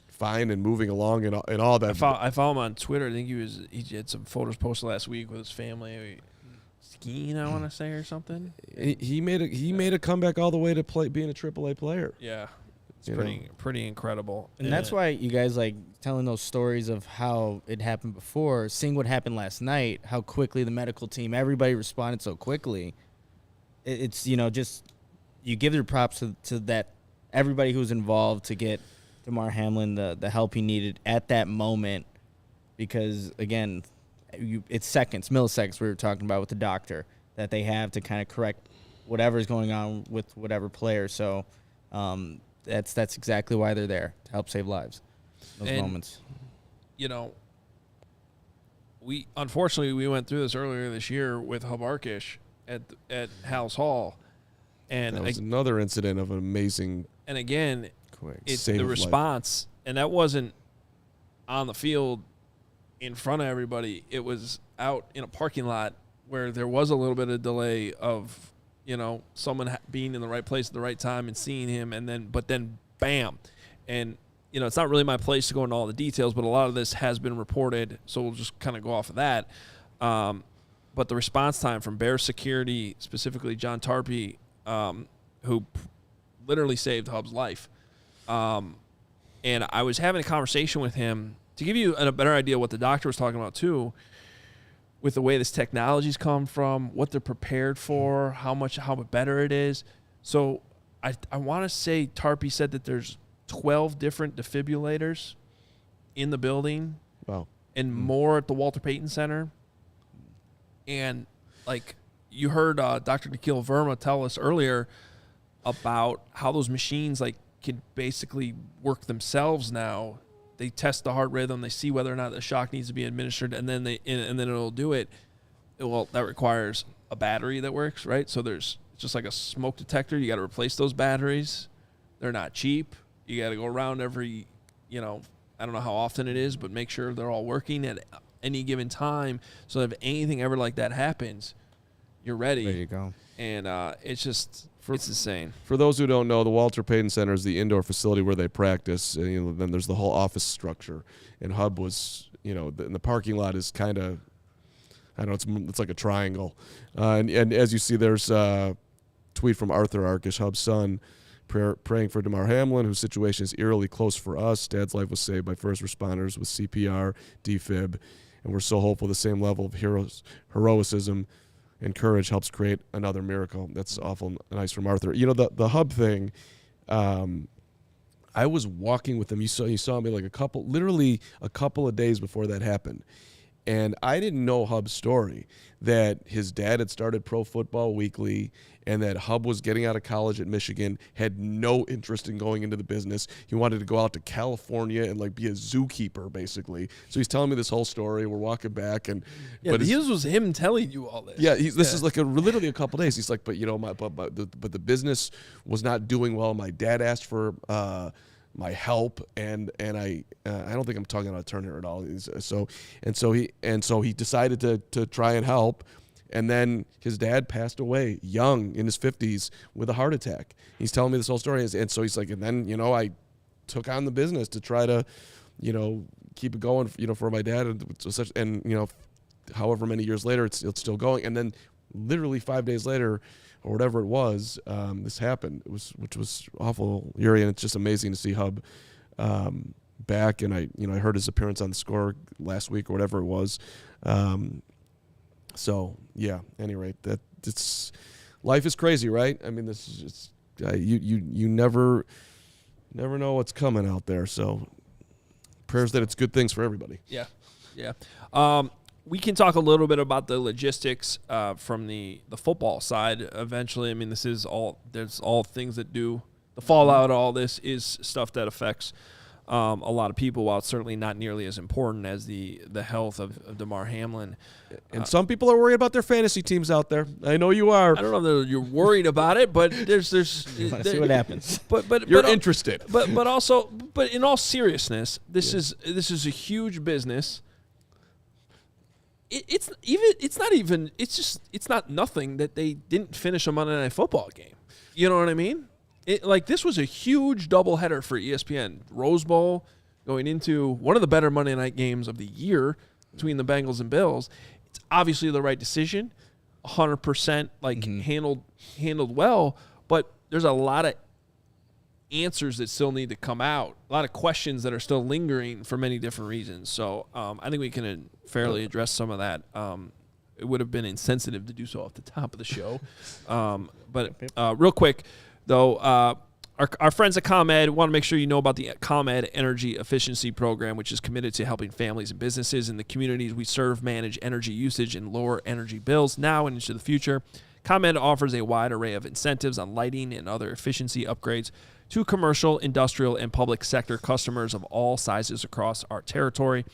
fine and moving along and all that. I follow him on Twitter. I think he had some photos posted last week with his family. Skiing, I want to say, or something. He made a comeback all the way to being a AAA player. Yeah, it's pretty incredible. And that's why you guys like telling those stories of how it happened before, seeing what happened last night, how quickly the medical team, everybody responded so quickly. It's just you give your props to that everybody who's involved to get Damar Hamlin the help he needed at that moment, because again, it's seconds, milliseconds we were talking about with the doctor that they have to kind of correct whatever's going on with whatever player. So that's exactly why they're there, to help save lives. Those moments. We unfortunately went through this earlier this year with Hub Arkish at House Hall, and that was another incident of an amazing. And again, it's save the of response, and that wasn't on the field in front of everybody. It was out in a parking lot where there was a little bit of delay of, someone being in the right place at the right time and seeing him, but then bam. And, it's not really my place to go into all the details, but a lot of this has been reported, so we'll just kind of go off of that. But the response time from Bear Security, specifically John Tarpey, who literally saved Hub's life. And I was having a conversation with him to give you a better idea what the doctor was talking about too, with the way this technology's come from, what they're prepared for, how better it is. So I want to say Tarpey said that there's 12 different defibrillators in the building. Wow. And more at the Walter Payton Center. And like you heard Dr. Nikhil Verma tell us earlier about how those machines can basically work themselves now. They test the heart rhythm. They see whether or not the shock needs to be administered, and then it'll do it. Well, that requires a battery that works, right? So it's just like a smoke detector. You got to replace those batteries. They're not cheap. You got to go around every, I don't know how often it is, but make sure they're all working at any given time. So if anything ever like that happens, you're ready. There you go. And it's just. It's insane. For those who don't know, the Walter Payton Center is the indoor facility where they practice. And, then there's the whole office structure. And Hub was, and the parking lot is kind of, I don't know, it's like a triangle. And as you see, there's a tweet from Arthur Arkish, Hub's son, praying for Damar Hamlin, whose situation is eerily close for us. Dad's life was saved by first responders with CPR, defib, and we're so hopeful the same level of heroism and courage helps create another miracle. That's awful nice from Arthur. The Hub thing, I was walking with him. You saw me literally a couple of days before that happened. And I didn't know Hub's story, that his dad had started Pro Football Weekly and that Hub was getting out of college at Michigan, had no interest in going into the business. He wanted to go out to California and be a zookeeper, basically. So he's telling me this whole story. We're walking back, and but this was him telling you all this. Yeah, this is literally a couple days. He's like, but the business was not doing well. My dad asked for my help, and I don't think I'm talking out of turn here at all. So he decided to try and help, and then his dad passed away young in his 50s with a heart attack. He's telling me this whole story, and so he's like, and then I took on the business to try to keep it going for my dad, and however many years later it's still going, and then literally 5 days later or whatever it was, this happened. Which was awful, Yuri, and it's just amazing to see Hub back. And I heard his appearance on The Score last week or whatever it was. So yeah, at any rate, life is crazy, right? I mean, this is just you never know what's coming out there. So prayers that it's good things for everybody. Yeah. We can talk a little bit about the logistics from the football side eventually. I mean, there's all things that do. The fallout of all this is stuff that affects a lot of people, while it's certainly not nearly as important as the health of Damar Hamlin. And some people are worried about their fantasy teams out there. I know you are. I don't know that you're worried about it, but there's You want to see what happens. But you're interested. But in all seriousness, this is a huge business. It's not nothing that they didn't finish a Monday Night Football game. You know what I mean? This was a huge doubleheader for ESPN. Rose Bowl going into one of the better Monday night games of the year between the Bengals and Bills. It's obviously the right decision, 100% handled well, but there's a lot of answers that still need to come out, a lot of questions that are still lingering for many different reasons. So I think we can fairly address some of that. It would have been insensitive to do so off the top of the show. But real quick, though, our friends at ComEd want to make sure you know about the ComEd Energy Efficiency Program, which is committed to helping families and businesses in the communities we serve manage energy usage and lower energy bills now and into the future. ComEd offers a wide array of incentives on lighting and other efficiency upgrades to commercial, industrial, and public sector customers of all sizes across our territory.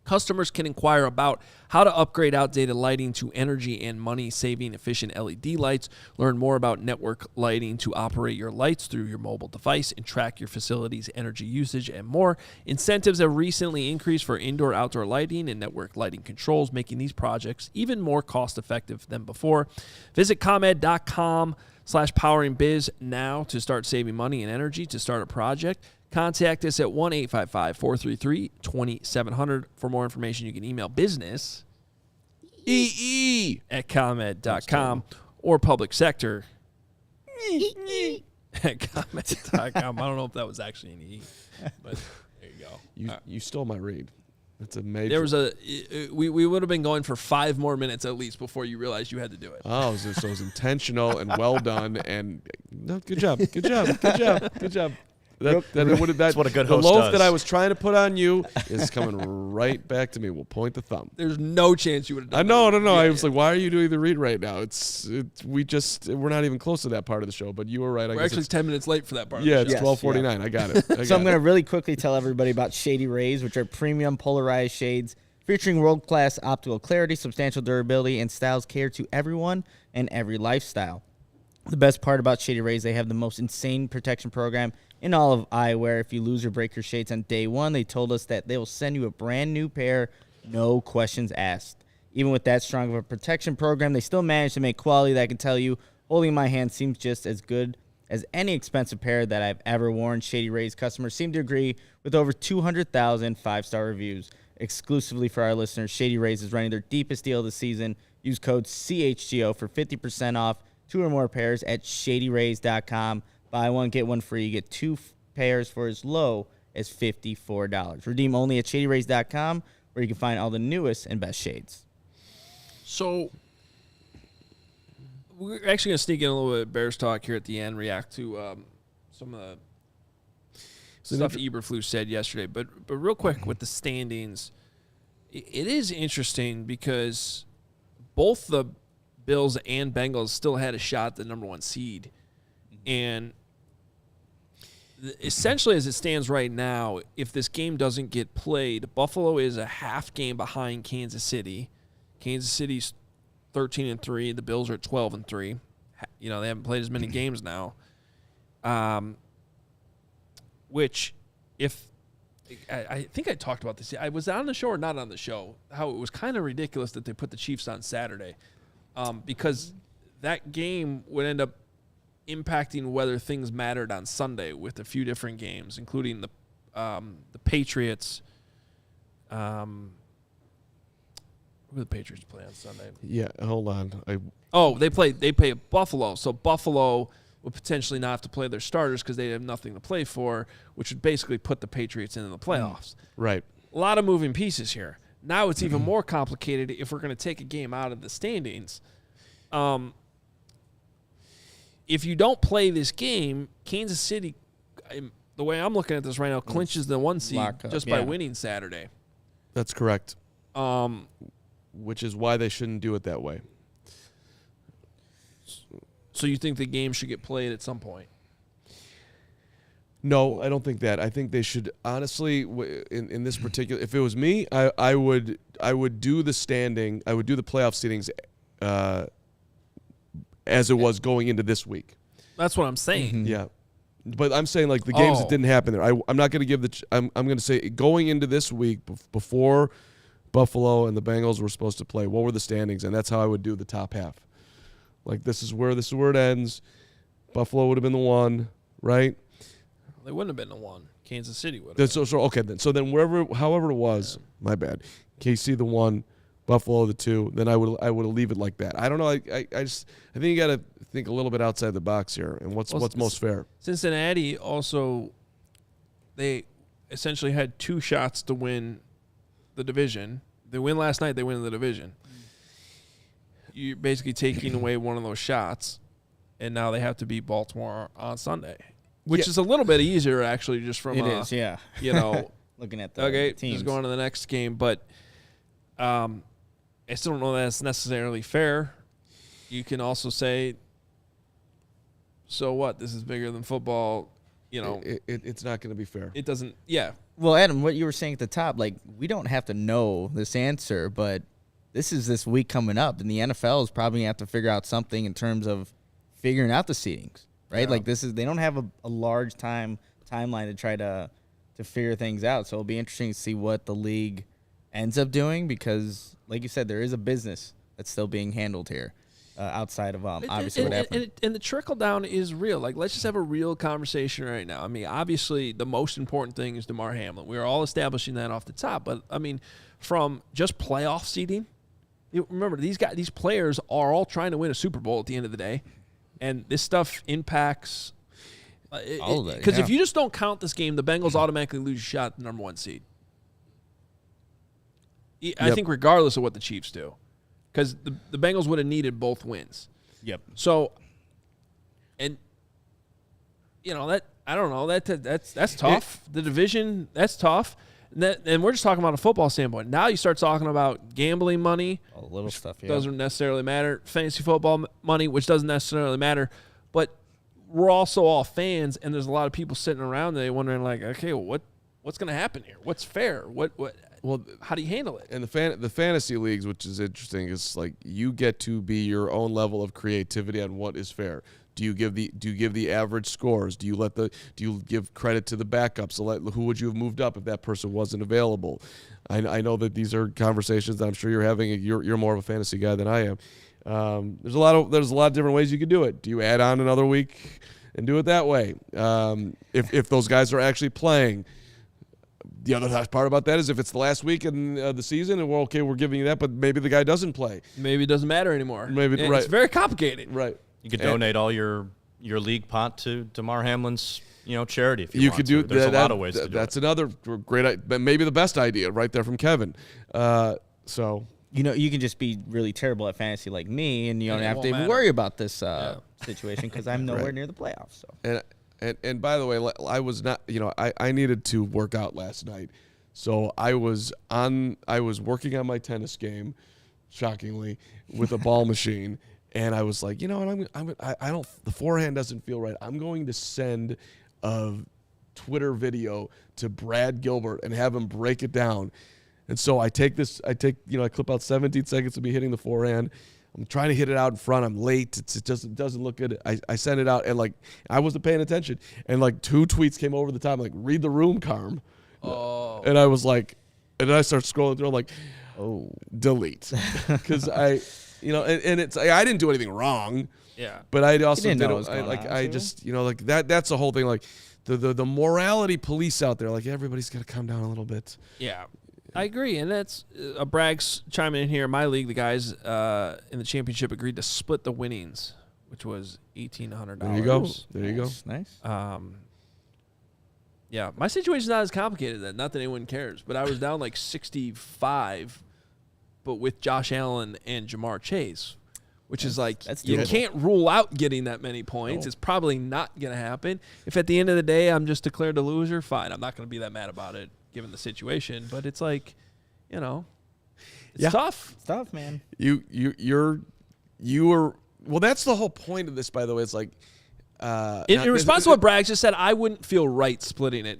Customers can inquire about how to upgrade outdated lighting to energy and money-saving efficient LED lights, learn more about network lighting to operate your lights through your mobile device, and track your facility's energy usage, and more. Incentives have recently increased for indoor-outdoor lighting and network lighting controls, making these projects even more cost-effective than before. Visit ComEd.com/poweringbiz now to start saving money and energy to start a project. Contact us at 1-855-433-2700. For more information, you can email business at ComEd.com or public sector at ComEd.com. I don't know if that was actually an E, but there you go. You stole my read. That's a major. There was we would have been going for 5 more minutes at least before you realized you had to do it. Oh, so it was intentional and well done. And no, good job. That's what a good the host loaf does. that I was trying to put on you is coming right back to me. We'll point the thumb. There's no chance you would have done No. that. I was like, why are you doing the read right now? We're not even close to that part of the show. But you were right. We're actually 10 minutes late for that part. Yeah, of the it's show. 12:49. I got it. So I'm going to really quickly tell everybody about Shady Rays, which are premium polarized shades featuring world-class optical clarity, substantial durability, and styles cater to everyone and every lifestyle. The best part about Shady Rays, they have the most insane protection program in all of eyewear. If you lose or break your shades on day one, they told us that they will send you a brand new pair, no questions asked. Even with that strong of a protection program, they still manage to make quality that I can tell you, holding my hand seems just as good as any expensive pair that I've ever worn. Shady Rays customers seem to agree with over 200,000 5-star reviews. Exclusively for our listeners, Shady Rays is running their deepest deal of the season. Use code CHGO for 50% off 2 or more pairs at shadyrays.com. Buy one, get one free. You get 2 pairs for as low as $54. Redeem only at shadyrays.com, where you can find all the newest and best shades. So we're actually going to sneak in a little bit of Bears talk here at the end, react to some of the stuff Eberflus said yesterday. But real quick with the standings, it is interesting because both the Bills and Bengals still had a shot at the number 1 seed. And essentially, as it stands right now, if this game doesn't get played, Buffalo is a half game behind Kansas City. Kansas City's 13-3. The Bills are 12-3. They haven't played as many games now. which if I think I talked about this. I was on the show or not on the show, how it was kind of ridiculous that they put the Chiefs on Saturday because that game would end up impacting whether things mattered on Sunday with a few different games, including the Patriots. Who do the Patriots play on Sunday? Yeah, hold on. They play Buffalo. So Buffalo would potentially not have to play their starters because they have nothing to play for, which would basically put the Patriots into the playoffs. Right. A lot of moving pieces here. Now it's even more complicated if we're going to take a game out of the standings. If you don't play this game, Kansas City, the way I'm looking at this right now, clinches the 1 seed just by winning Saturday. That's correct. Which is why they shouldn't do it that way. So you think the game should get played at some point? No, I don't think that. I think they should honestly, in this particular. If it was me, I would do the standing. I would do the playoff seedings as it was going into this week. That's what I'm saying. Yeah, but I'm saying like the games that didn't happen there. I'm not going to give the. I'm going to say going into this week before Buffalo and the Bengals were supposed to play. What were the standings? And that's how I would do the top half. Like this is where it ends. Buffalo would have been the 1, right? They wouldn't have been the 1. Kansas City would have. So okay then. So then however it was, my bad. KC the 1, Buffalo the 2. Then I would leave it like that. I don't know. I think you got to think a little bit outside the box here and what's most fair. Cincinnati also, they essentially had 2 shots to win the division. They win last night. They win the division. You're basically taking away one of those shots, and now they have to beat Baltimore on Sunday, which is a little bit easier actually. Just from it is, yeah. You know, looking at the teams. Just going to the next game, but I still don't know that it's necessarily fair. You can also say, so what? This is bigger than football. You know, it's not going to be fair. It doesn't. Yeah. Well, Adam, what you were saying at the top, like we don't have to know this answer, but this is this week coming up, and the NFL is probably going to have to figure out something in terms of figuring out the seedings, right? Yeah. Like they don't have a large timeline to try to figure things out. So it'll be interesting to see what the league ends up doing because, like you said, there is a business that's still being handled here outside of obviously what happened. And the trickle down is real. Like, let's just have a real conversation right now. I mean, obviously, the most important thing is Damar Hamlin. We are all establishing that off the top. But, I mean, from just playoff seeding, remember, these players are all trying to win a Super Bowl at the end of the day. And this stuff impacts all of that. Because if you just don't count this game, the Bengals automatically lose a shot at the number 1 seed. I think regardless of what the Chiefs do. Because the Bengals would have needed both wins. Yep. So, and, you know, that I don't know. That's tough. The division, that's tough. And we're just talking about a football standpoint. Now you start talking about gambling money. All the little stuff, yeah. Doesn't necessarily matter. Fantasy football money, which doesn't necessarily matter. But we're also all fans, and there's a lot of people sitting around there wondering, like, okay, well, what's going to happen here? What's fair? Well, how do you handle it? And the fantasy leagues, which is interesting, is like you get to be your own level of creativity on what is fair. Do you give the average scores? Do you give credit to the backups? Who would you have moved up if that person wasn't available? I know that these are conversations that I'm sure you're having. You're more of a fantasy guy than I am. There's a lot of different ways you could do it. Do you add on another week and do it that way? If those guys are actually playing. The other part about that is if it's the last week in the season and we're giving you that, but maybe the guy doesn't play. Maybe it doesn't matter anymore. Maybe right. It's very complicated. Right. You could donate all your league pot to Damar Hamlin's charity if you want could to. do. There's a lot of ways to do it. That's another great, maybe the best idea right there from Kevin. So you can just be really terrible at fantasy like me, and you don't have to even worry about this situation because I'm nowhere near the playoffs. So. And by the way, I was not, I needed to work out last night. So I was working on my tennis game, shockingly, with a ball machine. And I was like, the forehand doesn't feel right. I'm going to send a Twitter video to Brad Gilbert and have him break it down. And so I clip out 17 seconds of me hitting the forehand. I'm trying to hit it out in front. I'm late. It doesn't look good. I sent it out, and like I wasn't paying attention, and like 2 tweets came over the top, like read the room, Carm. Oh. And I was like, and then I start scrolling through. I'm like, Oh, delete, because I it's I didn't do anything wrong. Yeah. But I also didn't know didn't. what was going on, I too. just like that. That's the whole thing. Like the morality police out there. Like everybody's got to calm down a little bit. Yeah, I agree, and that's Bragg's chiming in here. In my league, the guys in the championship agreed to split the winnings, which was $1,800. There you go. There you go. Nice. Yeah, my situation's not as complicated then. Not that anyone cares, but I was down like 65, but with Josh Allen and Jamar Chase, which is like that's you doable. can't rule out getting that many points. No. It's probably not going to happen. If at the end of the day I'm just declared a loser, fine. I'm not going to be that mad about it given the situation. But it's like, it's Yeah. tough. It's tough, man. You were. Well, that's the whole point of this, by the way. It's like. In response to what Bragg just said, I wouldn't feel right splitting it,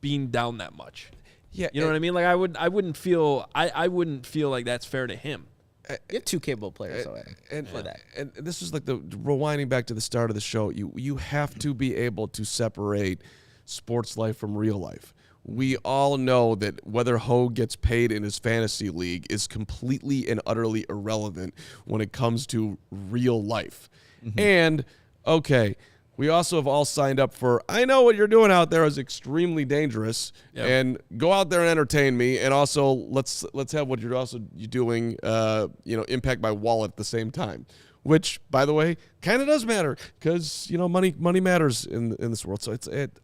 being down that much. Yeah, You know what I mean? Like I wouldn't feel like that's fair to him. You have 2 capable players for that. And this is like the rewinding back to the start of the show. You have to be able to separate sports life from real life. We all know that whether Hoge gets paid in his fantasy league is completely and utterly irrelevant when it comes to real life. Mm-hmm. And okay, we also have all signed up for, I know what you're doing out there is extremely dangerous, Yep. and go out there and entertain me, and also let's have what you're doing, impact my wallet at the same time, which, by the way, kind of does matter because money matters in this world. So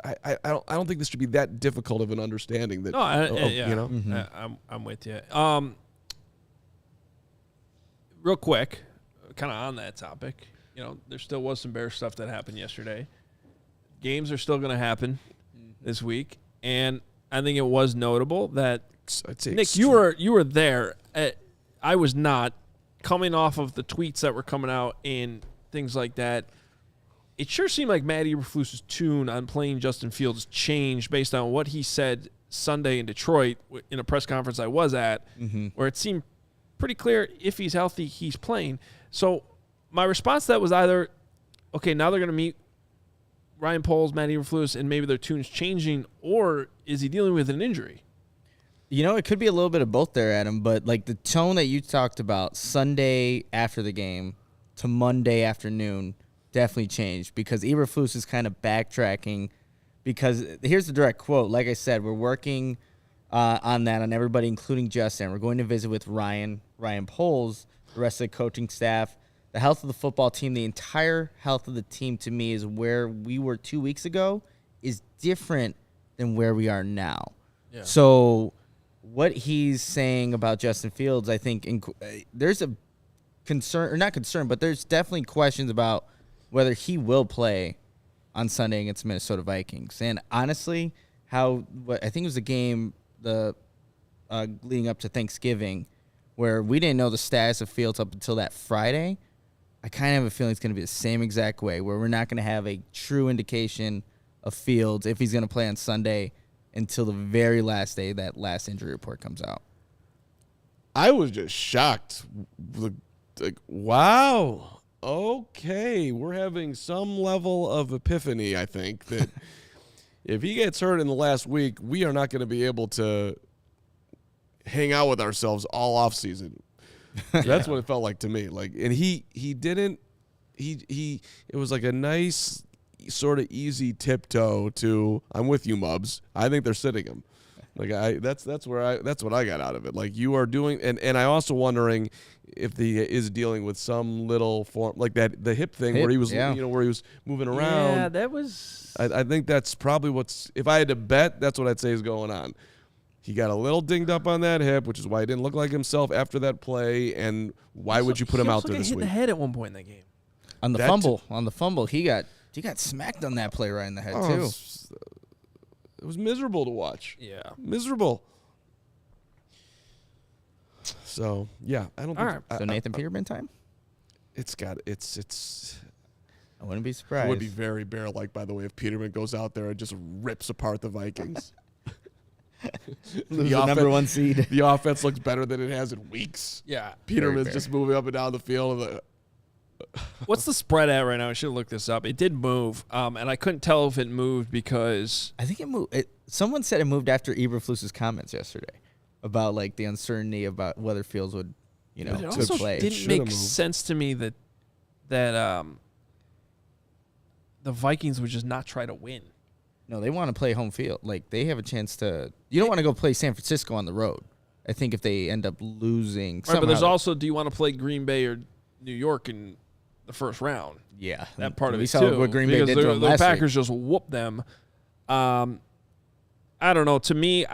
I don't think this should be that difficult of an understanding that. No, I'm with you. Real quick, kind of on that topic. There still was some Bears stuff that happened yesterday. Games are still going to happen this week, and I think it was notable that I'd say Nick, you were there. I was not. Coming off of the tweets that were coming out and things like that, it sure seemed like Matt Eberflus's tune on playing Justin Fields changed based on what he said Sunday in Detroit in a press conference I was at, where it seemed pretty clear if he's healthy, he's playing. So my response to that was either, okay, now they're going to meet Ryan Poles, Matt Eberflus, and maybe their tune's changing, or is he dealing with an injury? It could be a little bit of both there, Adam, but like the tone that you talked about Sunday after the game to Monday afternoon definitely changed because Eberflus is kind of backtracking because here's the direct quote. Like I said, we're working on that on everybody, including Justin. We're going to visit with Ryan Poles, the rest of the coaching staff. The health of the football team, the entire health of the team to me is where we were 2 weeks ago is different than where we are now. Yeah. So what he's saying about Justin Fields, I think there's a concern, or not concern, but there's definitely questions about whether he will play on Sunday against Minnesota Vikings. And honestly, I think it was a game leading up to Thanksgiving where we didn't know the status of Fields up until that Friday. I kind of have a feeling it's going to be the same exact way where we're not going to have a true indication of Fields if he's going to play on Sunday until the very last day that last injury report comes out. I was just shocked. Like, wow. Okay, we're having some level of epiphany, I think, that if he gets hurt in the last week, we are not going to be able to hang out with ourselves all off season. That's what it felt like to me. Like, and he didn't. It was like a nice sort of easy tiptoe to I'm with you, Mubs. I think they're sitting him. Like that's what I got out of it. Like you are doing, and I also wondering if he is dealing with some little form like that the hip thing where he was where he was moving around. Yeah, that was. I think that's probably what's. If I had to bet, that's what I'd say is going on. He got a little dinged up on that hip, which is why he didn't look like himself after that play. And why would you put him out there this hit week? the head at one point in that game. On the fumble, he got smacked on that play right in the head too. It was miserable to watch. Yeah. Miserable. So yeah, I don't. All think, right. So Nathan Peterman time? It's. I wouldn't be It surprised. would be very Bear-like, by the way, if Peterman goes out there and just rips apart the Vikings. Lose the number one seed. The offense looks better than it has in weeks. Yeah. Peterman's just moving up and down the field. What's the spread at right now? I should have looked this up. It did move, and I couldn't tell if it moved because I think it moved. Someone said it moved after Eberflus's comments yesterday about like the uncertainty about whether Fields would, it to also play. didn't Should've make moved. sense to me that the Vikings would just not try to win. No, they want to play home field. Like they have a chance to. You don't want to go play San Francisco on the road. I think if they end up losing, Right, but there's somehow- also, do you want to play Green Bay or New York in the first round? yeah, That part of we it saw too. what Green Bay because did to them the last Packers just whooped them. I don't know. To me,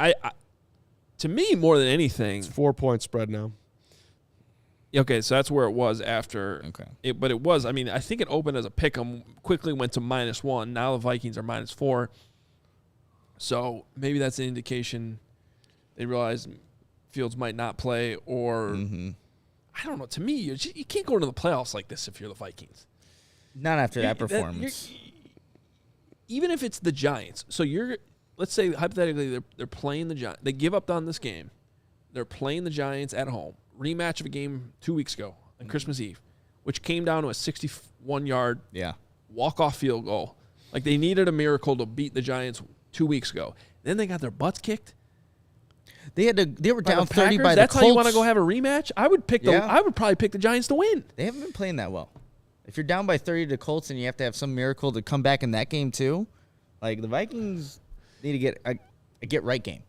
to me more than anything. It's 4-point spread now. Okay, so that's where it was after. Okay. But it was. I mean, I think it opened as a pick 'em, quickly went to -1. Now the Vikings are -4. So maybe that's an indication they realize Fields might not play, or I don't know. To me, you can't go into the playoffs like this if you're the Vikings. Not after that You're- performance. Even if it's the Giants, so let's say hypothetically they're playing the Giants. They give up on this game. They're playing the Giants at home. Rematch of a game 2 weeks ago on Christmas Eve, which came down to a 61-yard Yeah. walk-off field goal. Like they needed a miracle to beat the Giants 2 weeks ago. Then they got their butts kicked. They were by down the 30 Packers. by the That's Colts. how you want to go have a rematch? I would Yeah. I would probably pick the Giants to win. They haven't been playing that well. If you're down by 30 to the Colts and you have to have some miracle to come back in that game too, like the Vikings need to get a get right game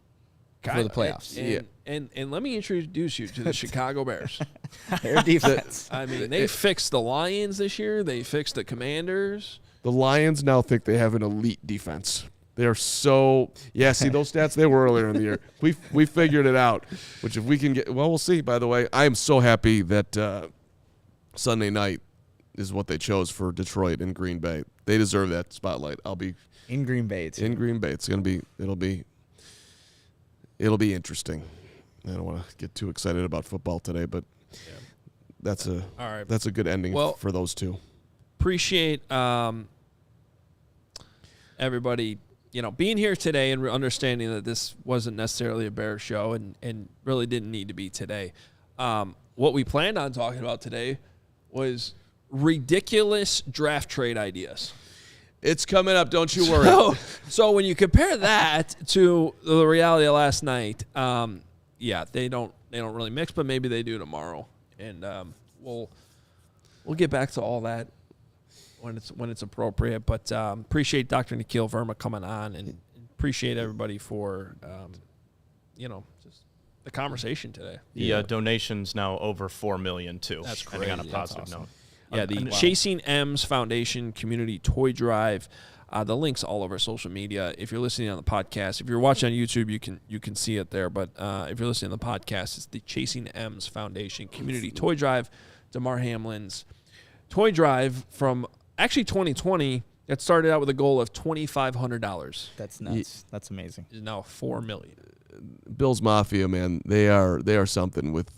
for the playoffs. And let me introduce you to the Chicago Bears. Their defense. I mean, they fixed the Lions this year. They fixed the Commanders. The Lions now think they have an elite defense. They're so see those stats they were earlier in the year. We figured it out. Which if we can get we'll see. By the way, I am so happy that Sunday night is what they chose for Detroit and Green Bay. They deserve that spotlight. I'll be In Green Bay, too. in Green Bay. It'll be interesting. I don't want to get too excited about football today, but that's a good ending for those two. Appreciate everybody, being here today and understanding that this wasn't necessarily a Bears show and really didn't need to be today. What we planned on talking about today was ridiculous draft trade ideas. It's coming up, don't you worry. So when you compare that to the reality of last night, they don't really mix, but maybe they do tomorrow, and we'll get back to all that when it's appropriate. But appreciate Dr. Nikhil Verma coming on, and appreciate everybody for just the conversation today. The donations now over 4 million too. That's ending on a crazy. positive That's awesome. note. Yeah, the Chasing M's Foundation Community Toy Drive. The link's all over social media. If you're listening on the podcast, if you're watching on YouTube, you can see it there. But if you're listening on the podcast, it's the Chasing M's Foundation Community Toy Drive. Damar Hamlin's toy drive from actually 2020 that started out with a goal of $2,500. That's nuts. That's amazing. Is now $4 million. Bills Mafia, man, they are something with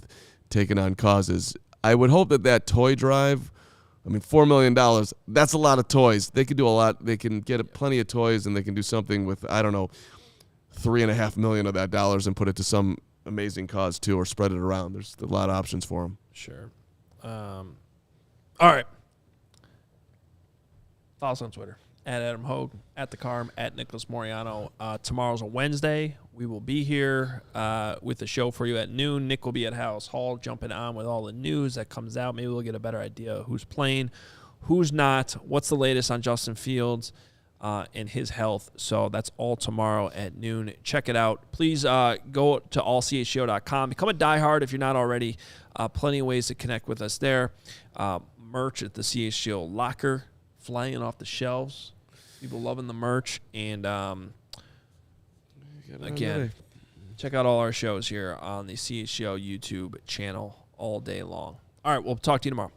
taking on causes. I would hope that toy drive, $4 million, that's a lot of toys. They could do a lot. They can get plenty of toys, and they can do something with, I don't know, $3.5 million of that dollars and put it to some amazing cause, too, or spread it around. There's a lot of options for them. Sure. All right. Follow us on Twitter. At Adam Hoge, at the Carm, at Nicholas Moreano. Tomorrow's a Wednesday. We will be here with the show for you at noon. Nick will be at House Hall jumping on with all the news that comes out. Maybe we'll get a better idea of who's playing, who's not, what's the latest on Justin Fields and his health. So that's all tomorrow at noon. Check it out. Please go to allchgo.com. Become a diehard if you're not already. Plenty of ways to connect with us there. Merch at the CHGO locker, flying off the shelves. People loving the merch. And, again, check out all our shows here on the CHGO YouTube channel all day long. All right, we'll talk to you tomorrow.